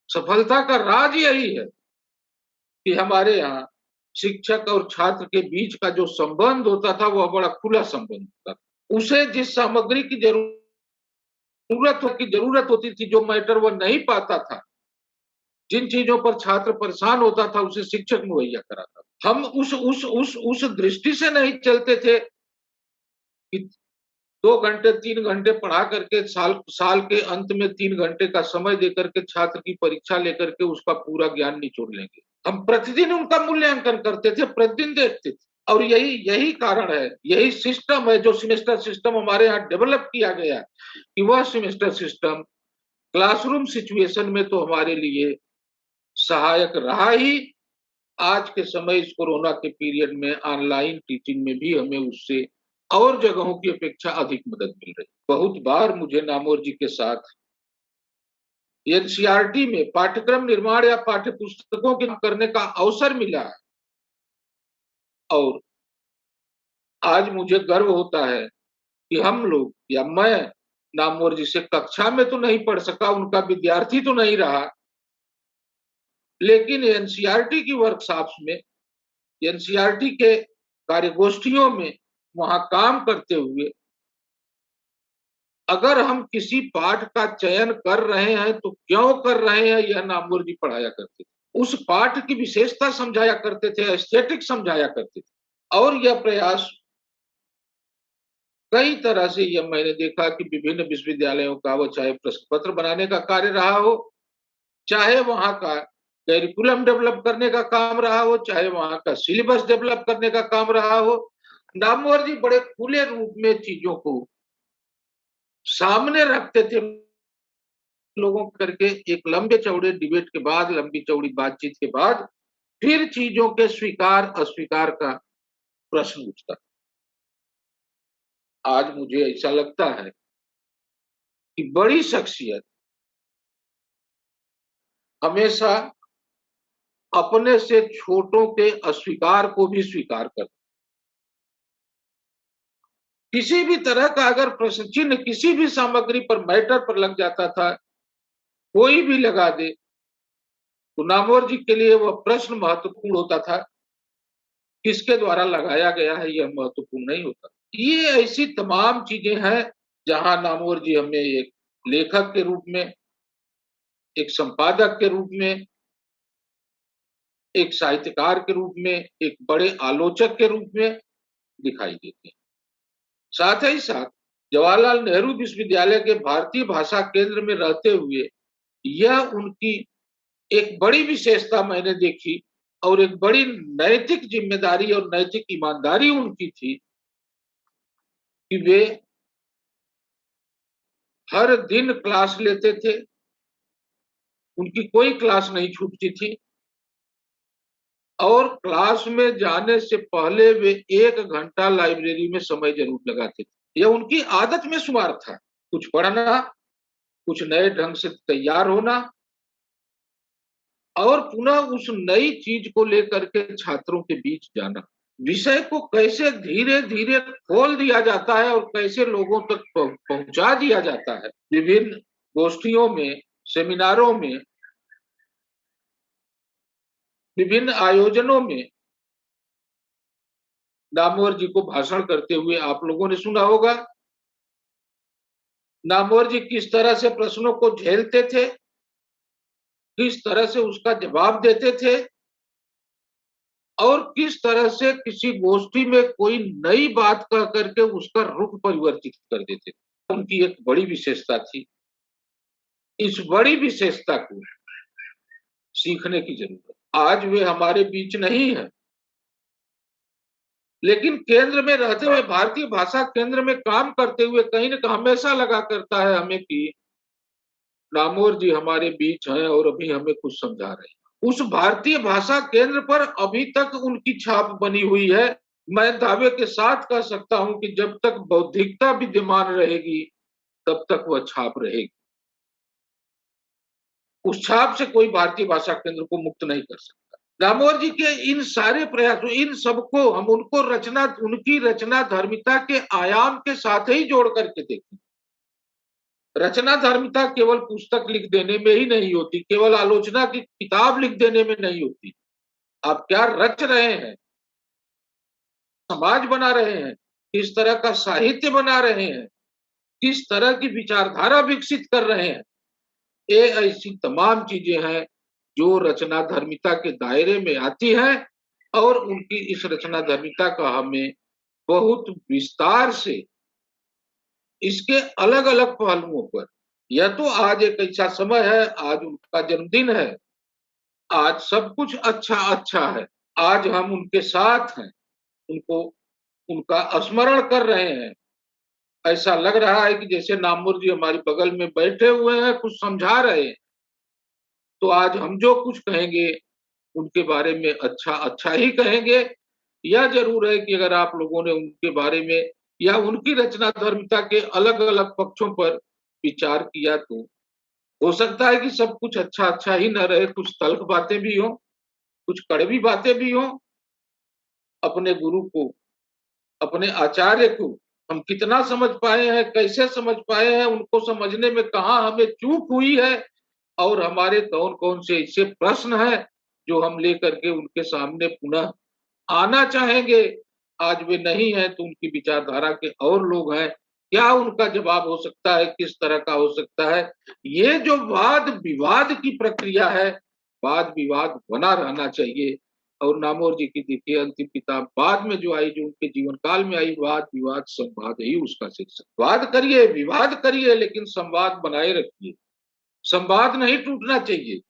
सफलता का राज यही है कि हमारे यहाँ शिक्षक और छात्र के बीच का जो संबंध होता था, वह बड़ा खुला संबंध होता था। उसे जिस सामग्री की जरूरत होती थी, जो मैटर वह नहीं पाता था, जिन चीजों पर छात्र परेशान होता था, उसे शिक्षक मुहैया कराता था। हम उस दृष्टि से नहीं चलते थे कि 2 घंटे 3 घंटे पढ़ा करके साल के अंत में 3 घंटे का समय देकर के छात्र की परीक्षा लेकर के उसका पूरा ज्ञान निचोड़ लेंगे। हम प्रतिदिन उनका मूल्यांकन करते थे, प्रतिदिन देखते थे, और यही कारण है, यही सिस्टम है जो सेमेस्टर सिस्टम हमारे यहाँ डेवलप किया गया है, कि वह सेमेस्टर सिस्टम क्लासरूम सिचुएशन में तो हमारे लिए सहायक रहा ही। आज के समय इस कोरोना के पीरियड में ऑनलाइन टीचिंग में भी हमें उससे और जगहों की अपेक्षा अधिक मदद मिल रही। बहुत बार मुझे नामवर जी के साथ एनसीईआरटी में पाठ्यक्रम निर्माण या पाठ्य पुस्तकों के करने का अवसर मिला है, और आज मुझे गर्व होता है कि हम लोग या मैं नामवर जी से कक्षा में तो नहीं पढ़ सका, उनका विद्यार्थी तो नहीं रहा, लेकिन एनसीईआरटी की वर्कशॉप्स में, एनसीईआरटी के कार्यगोष्ठियों में वहां काम करते हुए, अगर हम किसी पाठ का चयन कर रहे हैं तो क्यों कर रहे हैं, यह नामवर जी पढ़ाया करते थे। उस पाठ की विशेषता समझाया करते थे, एस्थेटिक समझाया करते थे, और यह प्रयास कई तरह से यह मैंने देखा कि विभिन्न विश्वविद्यालयों का, वो चाहे प्रश्न पत्र बनाने का कार्य रहा हो, चाहे वहां का कैरिकुलम डेवलप करने का काम रहा हो, चाहे वहां का सिलेबस डेवलप करने का काम रहा हो। नामवर जी बड़े खुले रूप में चीजों को सामने रखते थे लोगों करके। एक लंबे चौड़े डिबेट के बाद, लंबी चौड़ी बातचीत के बाद फिर चीजों के स्वीकार अस्वीकार का प्रश्न उठता। आज मुझे ऐसा लगता है कि बड़ी शख्सियत हमेशा अपने से छोटों के अस्वीकार को भी स्वीकार करती। किसी भी तरह का अगर प्रश्न चिन्ह किसी भी सामग्री पर, मैटर पर लग जाता था, कोई भी लगा दे, तो नामवर जी के लिए वह प्रश्न महत्वपूर्ण होता था। किसके द्वारा लगाया गया है यह महत्वपूर्ण नहीं होता। ये ऐसी तमाम चीजें हैं जहां नामवर जी हमें एक लेखक के रूप में, एक संपादक के रूप में, एक साहित्यकार के रूप में, एक बड़े आलोचक के रूप में दिखाई देते हैं। साथ ही साथ जवाहरलाल नेहरू विश्वविद्यालय के भारतीय भाषा केंद्र में रहते हुए यह उनकी एक बड़ी विशेषता मैंने देखी, और एक बड़ी नैतिक जिम्मेदारी और नैतिक ईमानदारी उनकी थी कि वे हर दिन क्लास लेते थे। उनकी कोई क्लास नहीं छूटती थी, और क्लास में जाने से पहले वे 1 घंटा लाइब्रेरी में समय जरूर लगाते थे। यह उनकी आदत में शुमार था, कुछ पढ़ना, कुछ नए ढंग से तैयार होना, और पुनः उस नई चीज को लेकर के छात्रों के बीच जाना। विषय को कैसे धीरे धीरे खोल दिया जाता है और कैसे लोगों तक पहुंचा दिया जाता है। विभिन्न गोष्ठियों में, सेमिनारों में, विभिन्न आयोजनों में नामवर जी को भाषण करते हुए आप लोगों ने सुना होगा। नामवर जी किस तरह से प्रश्नों को झेलते थे, किस तरह से उसका जवाब देते थे, और किस तरह से किसी गोष्ठी में कोई नई बात कह करके उसका रुख परिवर्तित कर देते थे। उनकी एक बड़ी विशेषता थी। इस बड़ी विशेषता को सीखने की जरूरत। आज वे हमारे बीच नहीं है, लेकिन केंद्र में रहते हुए, भारतीय भाषा केंद्र में काम करते हुए कहीं न कहीं हमेशा लगा करता है हमें कि नामवर जी हमारे बीच हैं और अभी हमें कुछ समझा रहे हैं। उस भारतीय भाषा केंद्र पर अभी तक उनकी छाप बनी हुई है। मैं दावे के साथ कह सकता हूं कि जब तक बौद्धिकता विद्यमान रहेगी तब तक वह छाप रहेगी। उस छाप से कोई भारतीय भाषा केंद्र को मुक्त नहीं कर सकता। नामवर जी के इन सारे प्रयासों, इन सबको हम उनकी रचना धर्मिता के आयाम के साथ ही जोड़ करके देखें। रचना धर्मिता केवल पुस्तक लिख देने में ही नहीं होती, केवल आलोचना की किताब लिख देने में नहीं होती। आप क्या रच रहे हैं, समाज बना रहे हैं, किस तरह का साहित्य बना रहे हैं, किस तरह की विचारधारा विकसित कर रहे हैं, ये ऐसी तमाम चीजें हैं जो रचना धर्मिता के दायरे में आती हैं। और उनकी इस रचना धर्मिता का हमें बहुत विस्तार से इसके अलग अलग पहलुओं पर, यह तो आज एक ऐसा समय है, आज उनका जन्मदिन है, आज सब कुछ अच्छा अच्छा है, आज हम उनके साथ हैं, उनको उनका स्मरण कर रहे हैं। ऐसा लग रहा है कि जैसे नामवर जी हमारी बगल में बैठे हुए हैं, कुछ समझा रहे हैं। तो आज हम जो कुछ कहेंगे उनके बारे में अच्छा अच्छा ही कहेंगे। यह जरूर है कि अगर आप लोगों ने उनके बारे में या उनकी रचना धर्मिता के अलग अलग पक्षों पर विचार किया, तो हो सकता है कि सब कुछ अच्छा अच्छा ही न रहे, कुछ तल्ख बातें भी हों, कुछ कड़वी बातें भी हों। अपने गुरु को, अपने आचार्य को हम कितना समझ पाए हैं, कैसे समझ पाए हैं, उनको समझने में कहाँ हमें चूक हुई है, और हमारे कौन कौन से ऐसे प्रश्न हैं जो हम लेकर के उनके सामने पुनः आना चाहेंगे। आज वे नहीं है तो उनकी विचारधारा के और लोग हैं, क्या उनका जवाब हो सकता है, किस तरह का हो सकता है। ये जो वाद विवाद की प्रक्रिया है, वाद विवाद बना रहना चाहिए। और नामवर जी की देखिए अंतिम किताब बाद में जो आई, जो उनके जीवन काल में आई, वाद विवाद संवाद ही उसका शीर्षक। वाद करिए, विवाद करिए, लेकिन संवाद बनाए रखिए। संवाद नहीं टूटना चाहिए।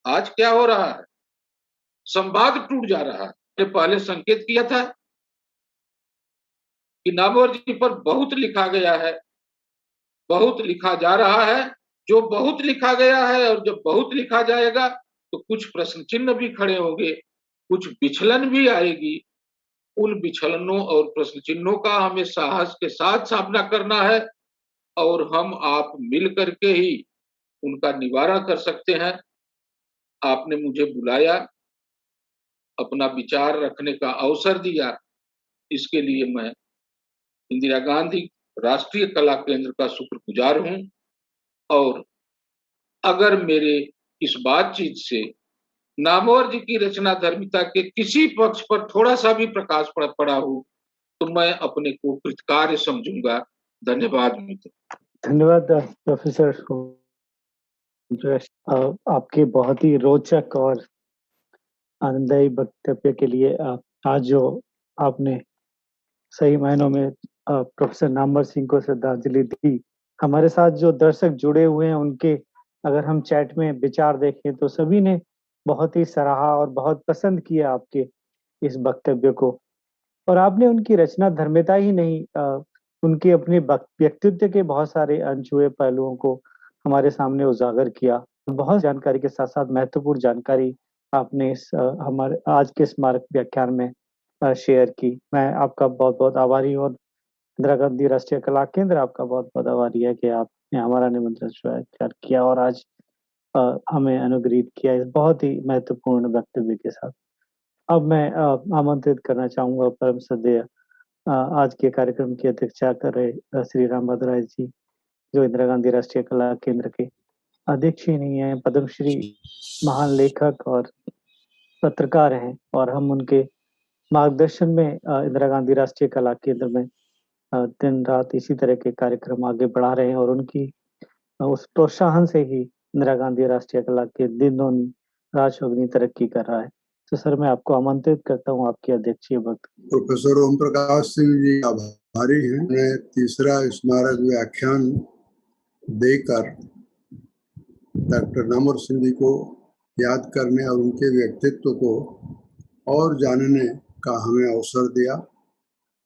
आज क्या हो रहा है? संवाद टूट जा रहा है। मैंने पहले संकेत किया था कि नामवर जी पर बहुत लिखा गया है, बहुत लिखा जा रहा है। जो बहुत लिखा गया है और जब बहुत लिखा जाएगा तो कुछ प्रश्न चिन्ह भी खड़े होंगे, कुछ विचलन भी आएगी। उन विचलनों और प्रश्न चिन्हों का हमें साहस के साथ सामना करना है और हम आप मिल करके ही उनका निवारण कर सकते हैं। आपने मुझे बुलाया, अपना विचार रखने का अवसर दिया, इसके लिए मैं इंदिरा गांधी राष्ट्रीय कला केंद्र का शुक्रगुजार हूं। और अगर मेरे इस बातचीत से नामवर जी की रचना धर्मिता के किसी पक्ष पर थोड़ा सा भी प्रकाश पड़ा हो तो मैं अपने को कृतकार्य समझूंगा। धन्यवाद मित्र। धन्यवाद प्रोफेसर, आपके बहुत ही रोचक और आनंददायी वक्तव्य के लिए। आज जो आपने सही मायनों में प्रोफेसर नामवर सिंह को श्रद्धांजलि दी। हमारे साथ जो दर्शक जुड़े हुए हैं उनके अगर हम चैट में विचार देखें तो सभी ने बहुत ही सराहा और बहुत पसंद किया आपके इस वक्तव्य को। और आपने उनकी रचना धर्मिता ही नहीं, उनके अपने व्यक्तित्व के बहुत सारे अनछुए पहलुओं को हमारे सामने उजागर किया। बहुत जानकारी के साथ साथ महत्वपूर्ण जानकारी आपने इस हमारे आज के स्मारक व्याख्यान में शेयर की। मैं आपका बहुत-बहुत आभारी हूँ। इंदिरा गांधी राष्ट्रीय कला केंद्र आपका बहुत-बहुत आभारी है कि आपने हमारा निमंत्रण स्वीकार किया और आज हमें अनुग्रहित किया इस बहुत ही महत्वपूर्ण वक्तव्य के साथ। अब मैं आमंत्रित करना चाहूँगा परम श्रद्धेय आज के कार्यक्रम की अध्यक्षता कर रहे श्री राम बहादुर राय जी, जो इंदिरा गांधी राष्ट्रीय कला केंद्र के अध्यक्ष ही नहीं है, पद्मश्री महान लेखक और पत्रकार हैं। और हम उनके मार्गदर्शन में इंदिरा गांधी राष्ट्रीय कला केंद्र में दिन रात इसी तरह के कार्यक्रम आगे बढ़ा रहे हैं और उनकी उस प्रोत्साहन से ही इंदिरा गांधी राष्ट्रीय कला के दिन दूनी राज अग्नि तरक्की कर रहा है। तो सर, मैं आपको आमंत्रित करता हूँ आपके अध्यक्षीय वक्त। प्रोफेसर ओम प्रकाश सिंह जी आभारी हैं। उन्हें तीसरा स्मारक व्याख्यान देकर डॉक्टर नामवर सिंह जी को याद करने और उनके व्यक्तित्व को और जानने का हमें अवसर दिया।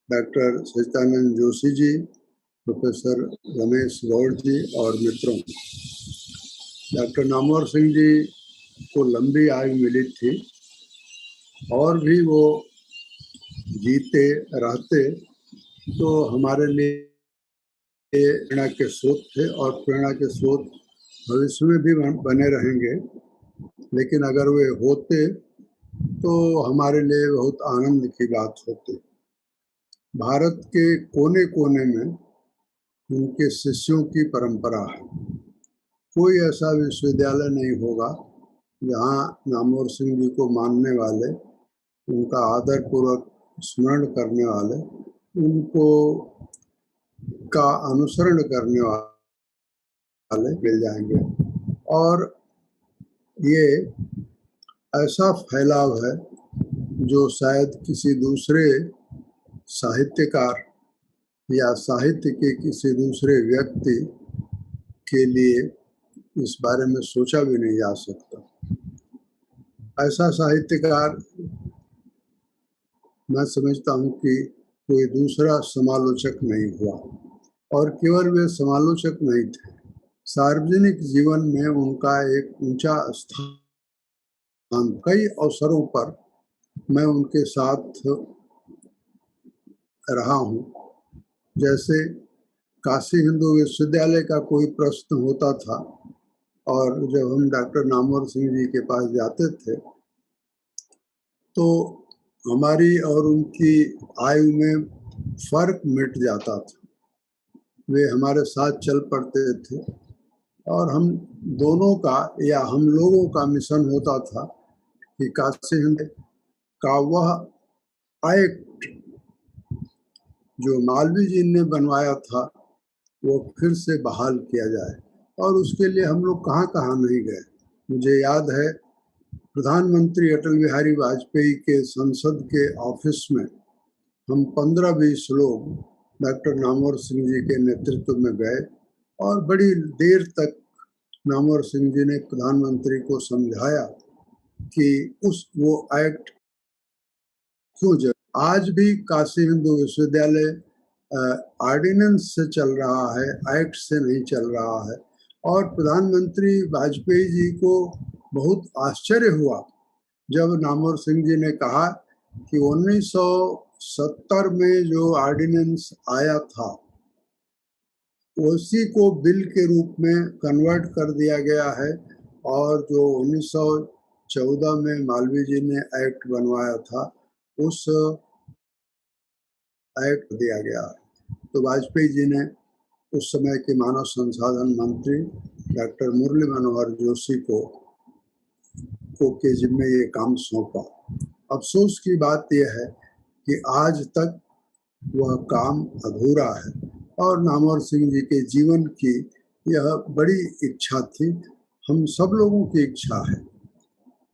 डॉक्टर सचिदानंद जोशी जी, प्रोफेसर रमेश गौड़ जी और मित्रों, डॉक्टर नामवर सिंह जी को लंबी आयु मिली थी और भी वो जीते रहते तो हमारे लिए प्रेरणा के स्रोत थे और प्रेरणा के स्रोत भविष्य में भी बने रहेंगे। लेकिन अगर वे होते तो हमारे लिए बहुत आनंद की बात होती। भारत के कोने कोने में उनके शिष्यों की परंपरा है। कोई ऐसा विश्वविद्यालय नहीं होगा जहाँ नामवर सिंह जी को मानने वाले, उनका आदर पूर्वक स्मरण करने वाले, उनको का अनुसरण करने वाले मिल जाएंगे। और ये ऐसा फैलाव है जो शायद किसी दूसरे साहित्यकार या साहित्य के किसी दूसरे व्यक्ति के लिए इस बारे में सोचा भी नहीं जा सकता। ऐसा साहित्यकार मैं समझता हूँ कि कोई दूसरा समालोचक नहीं हुआ। और केवल वे समालोचक नहीं थे, सार्वजनिक जीवन में उनका एक ऊंचा स्थान। कई अवसरों पर मैं उनके साथ रहा हूँ। जैसे काशी हिंदू विश्वविद्यालय का कोई प्रश्न होता था और जब हम डॉक्टर नामवर सिंह जी के पास जाते थे तो हमारी और उनकी आयु में फर्क मिट जाता था। वे हमारे साथ चल पड़ते थे और हम दोनों का या हम लोगों का मिशन होता था कि काशी हिंद का वह एक्ट जो मालवीय जी ने बनवाया था वो फिर से बहाल किया जाए। और उसके लिए हम लोग कहाँ कहाँ नहीं गए। मुझे याद है प्रधानमंत्री अटल बिहारी वाजपेयी के संसद के ऑफिस में हम 15-20 लोग डॉक्टर नामवर सिंह जी के नेतृत्व में गए और बड़ी देर तक नामवर सिंह जी ने प्रधानमंत्री को समझाया कि वो एक्ट क्यों जरूरी। आज भी काशी हिंदू विश्वविद्यालय ऑर्डिनेंस से चल रहा है, एक्ट से नहीं चल रहा है। और प्रधानमंत्री वाजपेयी जी को बहुत आश्चर्य हुआ जब नामवर सिंह जी ने कहा कि 1970 में जो ऑर्डिनेंस आया था उसी को बिल के रूप में कन्वर्ट कर दिया गया है, और जो 1914 में मालवीय जी ने एक्ट बनवाया था उस एक्ट दिया गया है। तो वाजपेयी जी ने उस समय के मानव संसाधन मंत्री डॉक्टर मुरली मनोहर जोशी को के जिम्मे ये काम सौंपा। अफसोस की बात यह है कि आज तक वह काम अधूरा है, और नामवर सिंह जी के जीवन की यह बड़ी इच्छा थी, हम सब लोगों की इच्छा है।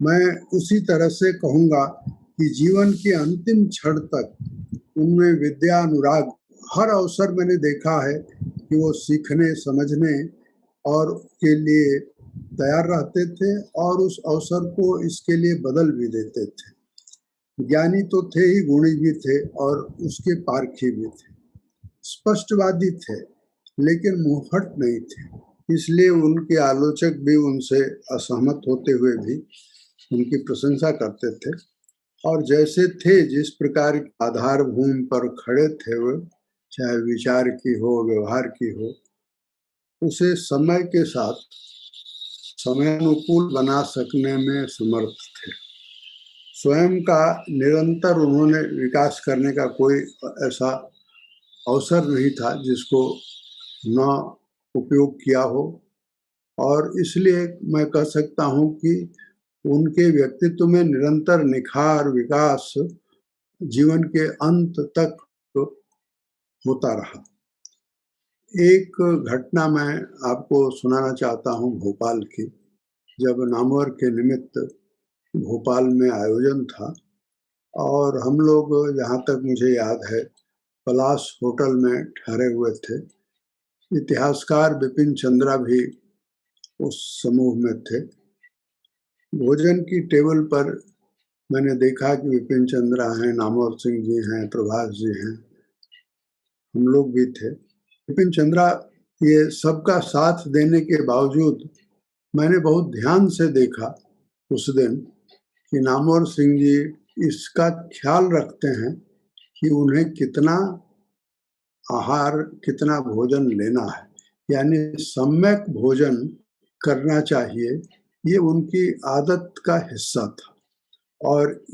मैं उसी तरह से कहूँगा कि जीवन के अंतिम क्षण तक उनमें विद्या अनुराग, हर अवसर मैंने देखा है कि वो सीखने समझने और के लिए तैयार रहते थे, और उस अवसर को इसके लिए बदल भी देते थे। ज्ञानी तो थे ही, गुणी भी थे और उसके पारखी भी थे, स्पष्टवादी थे लेकिन मुंहफट नहीं थे। इसलिए उनके आलोचक भी उनसे असहमत होते हुए भी उनकी प्रशंसा करते थे, और जैसे थे, जिस प्रकार आधार भूमि पर खड़े थे वे, चाहे विचार की हो व्यवहार की हो, उसे समय के साथ समयानुकूल बना सकने में समर्थ थे। स्वयं का निरंतर उन्होंने विकास करने का कोई ऐसा अवसर नहीं था जिसको न उपयोग किया हो, और इसलिए मैं कह सकता हूँ कि उनके व्यक्तित्व में निरंतर निखार विकास जीवन के अंत तक होता रहा। एक घटना मैं आपको सुनाना चाहता हूँ भोपाल की। जब नामवर के निमित्त भोपाल में आयोजन था, और हम लोग, जहाँ तक मुझे याद है, पलाश होटल में ठहरे हुए थे। इतिहासकार बिपिन चंद्रा भी उस समूह में थे। भोजन की टेबल पर मैंने देखा कि बिपिन चंद्रा हैं, नामवर सिंह जी हैं, प्रभास जी हैं, हम लोग भी थे। बिपिन चंद्रा ये सबका साथ देने के बावजूद मैंने बहुत ध्यान से देखा उस दिन कि नामवर सिंह जी इसका ख्याल रखते हैं कि उन्हें कितना आहार, कितना भोजन लेना है, यानी सम्यक भोजन करना चाहिए, ये उनकी आदत का हिस्सा था। और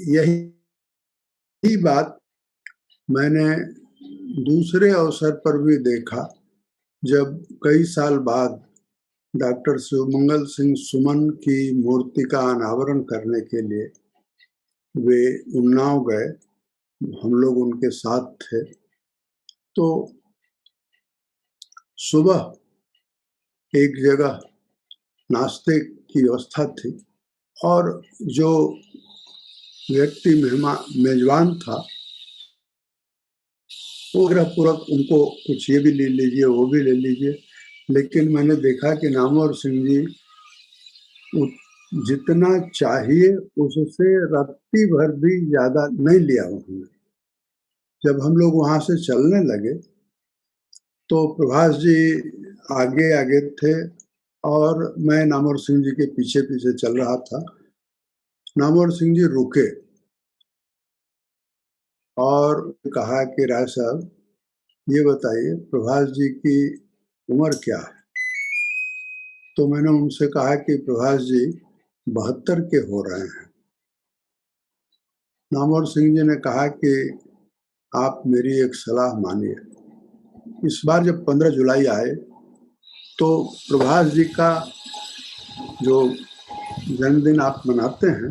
यही बात मैंने दूसरे अवसर पर भी देखा, जब कई साल बाद डॉक्टर शिवमंगल सिंह सुमन की मूर्ति का अनावरण करने के लिए वे उन्नाव गए, हम लोग उनके साथ थे। तो सुबह एक जगह नाश्ते की व्यवस्था थी, और जो व्यक्ति मेजबान था वो ग्रहपूर्वक उनको कुछ ये भी ले लीजिए, वो भी ले लीजिए, लेकिन मैंने देखा कि नामवर सिंह जी जितना चाहिए उससे रत्ती भर भी ज्यादा नहीं लिया उन्होंने। जब हम लोग वहां से चलने लगे तो प्रभास जी आगे आगे थे और मैं नामवर सिंह जी के पीछे पीछे चल रहा था। नामवर सिंह जी रुके और कहा कि राय साहब, ये बताइए प्रभास जी की उम्र क्या है? तो मैंने उनसे कहा कि प्रभास जी 72 के हो रहे हैं। नामवर सिंह जी ने कहा कि आप मेरी एक सलाह मानिए। इस बार जब 15 जुलाई आए तो प्रभास जी का जो जन्मदिन आप मनाते हैं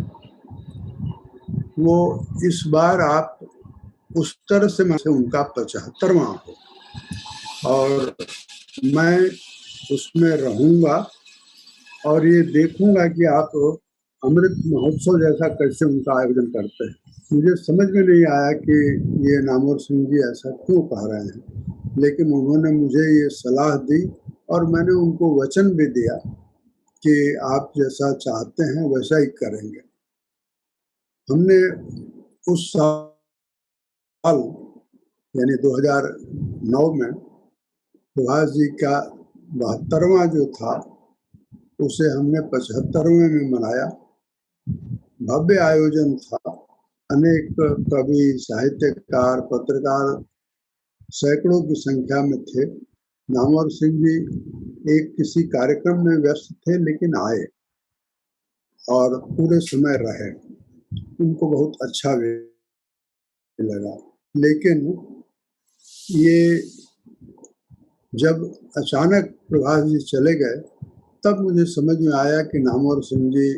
वो इस बार आप उस तरह से उनका 75वां हो, और मैं उसमें रहूंगा और ये देखूंगा कि आप अमृत महोत्सव जैसा कैसे उनका आयोजन करते हैं। मुझे समझ में नहीं आया कि ये नामवर सिंह जी ऐसा क्यों कह रहे हैं, लेकिन उन्होंने मुझे ये सलाह दी और मैंने उनको वचन भी दिया कि आप जैसा चाहते हैं वैसा ही करेंगे। हमने उस साल यानी 2009 में सुभाष जी का 72वां जो था उसे हमने 75वें में मनाया। भव्य आयोजन था। अनेक कवि, साहित्यकार, पत्रकार सैकड़ों की संख्या में थे। नामवर सिंह जी एक किसी कार्यक्रम में व्यस्त थे लेकिन आए और पूरे समय रहे। उनको बहुत अच्छा भी लगा। लेकिन ये जब अचानक प्रभास जी चले गए तब मुझे समझ में आया कि नामवर सिंह जी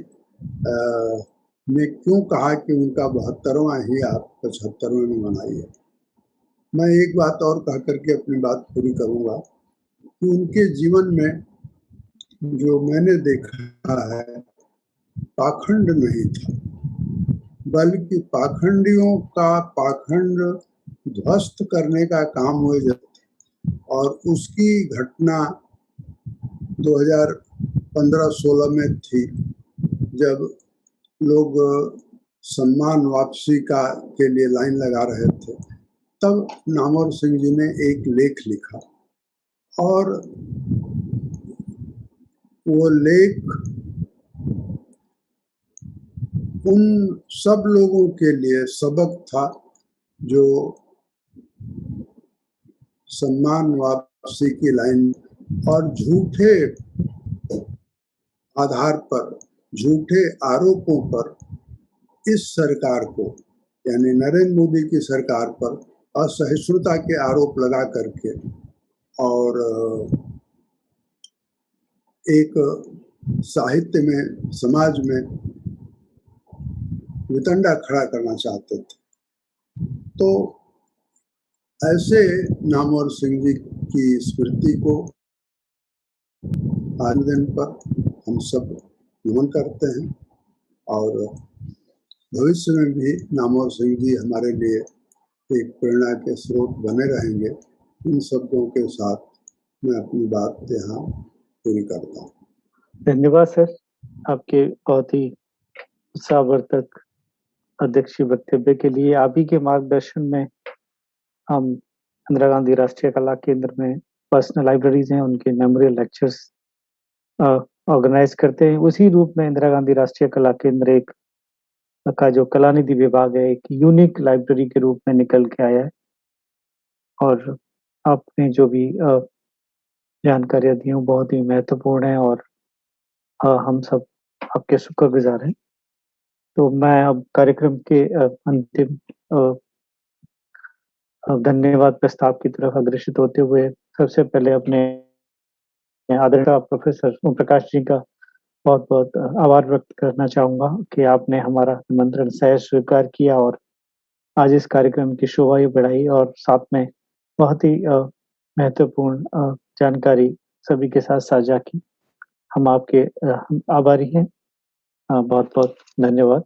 ने क्यों कहा कि उनका 72वां ही आप 75वें में मनाइए। मैं एक बात और कह करके अपनी बात पूरी करूंगा कि उनके जीवन में जो मैंने देखा है पाखंड नहीं था, बल्कि पाखंडियों का पाखंड ध्वस्त करने का काम हुए जब और उसकी घटना 2015-16 में थी जब लोग सम्मान वापसी के लिए लाइन लगा रहे थे। तब नामवर सिंह जी ने एक लेख लिखा और वो लेख उन सब लोगों के लिए सबक था जो सम्मान वापसी की लाइन और झूठे आधार पर, झूठे आरोपों पर इस सरकार को यानी नरेंद्र मोदी की सरकार पर असहिष्णुता के आरोप लगा करके और एक साहित्य में, समाज में वितंडा खड़ा करना चाहते थे। तो ऐसे नामवर सिंह जी की स्मृति को आज दिन पर हम सब नमन करते हैं और भविष्य में भी नामवर सिंह जी हमारे लिए एक प्रेरणा के स्रोत बने रहेंगे। इन शब्दों के साथ मैं अपनी बात यहाँ पूरी करता हूँ। धन्यवाद सर, आपके बहुत ही उत्साहवर्धक अध्यक्षीय वक्तव्य के लिए। आप ही के मार्गदर्शन में हम इंदिरा गांधी राष्ट्रीय कला केंद्र में पर्सनल लाइब्रेरीज हैं, उनके मेमोरियल लेक्चर्स ऑर्गेनाइज करते हैं। उसी रूप में इंदिरा गांधी राष्ट्रीय कला केंद्र एक का जो कलानिधि विभाग है एक यूनिक लाइब्रेरी के रूप में निकल के आया है और आपने जो भी जानकारियां दी हैं बहुत ही महत्वपूर्ण है और हम सब आपके शुक्रगुजार हैं। तो मैं अब कार्यक्रम के अंतिम धन्यवाद प्रस्ताव की तरफ अग्रसित होते हुए सबसे पहले अपने आदरणीय प्रोफेसर ओम प्रकाश जी का बहुत बहुत आभार व्यक्त करना चाहूंगा कि आपने हमारा निमंत्रण सहज स्वीकार किया और आज इस कार्यक्रम की शोभा बढ़ाई और साथ में बहुत ही महत्वपूर्ण जानकारी सभी के साथ साझा की। हम आपके आभारी हैं। बहुत बहुत धन्यवाद।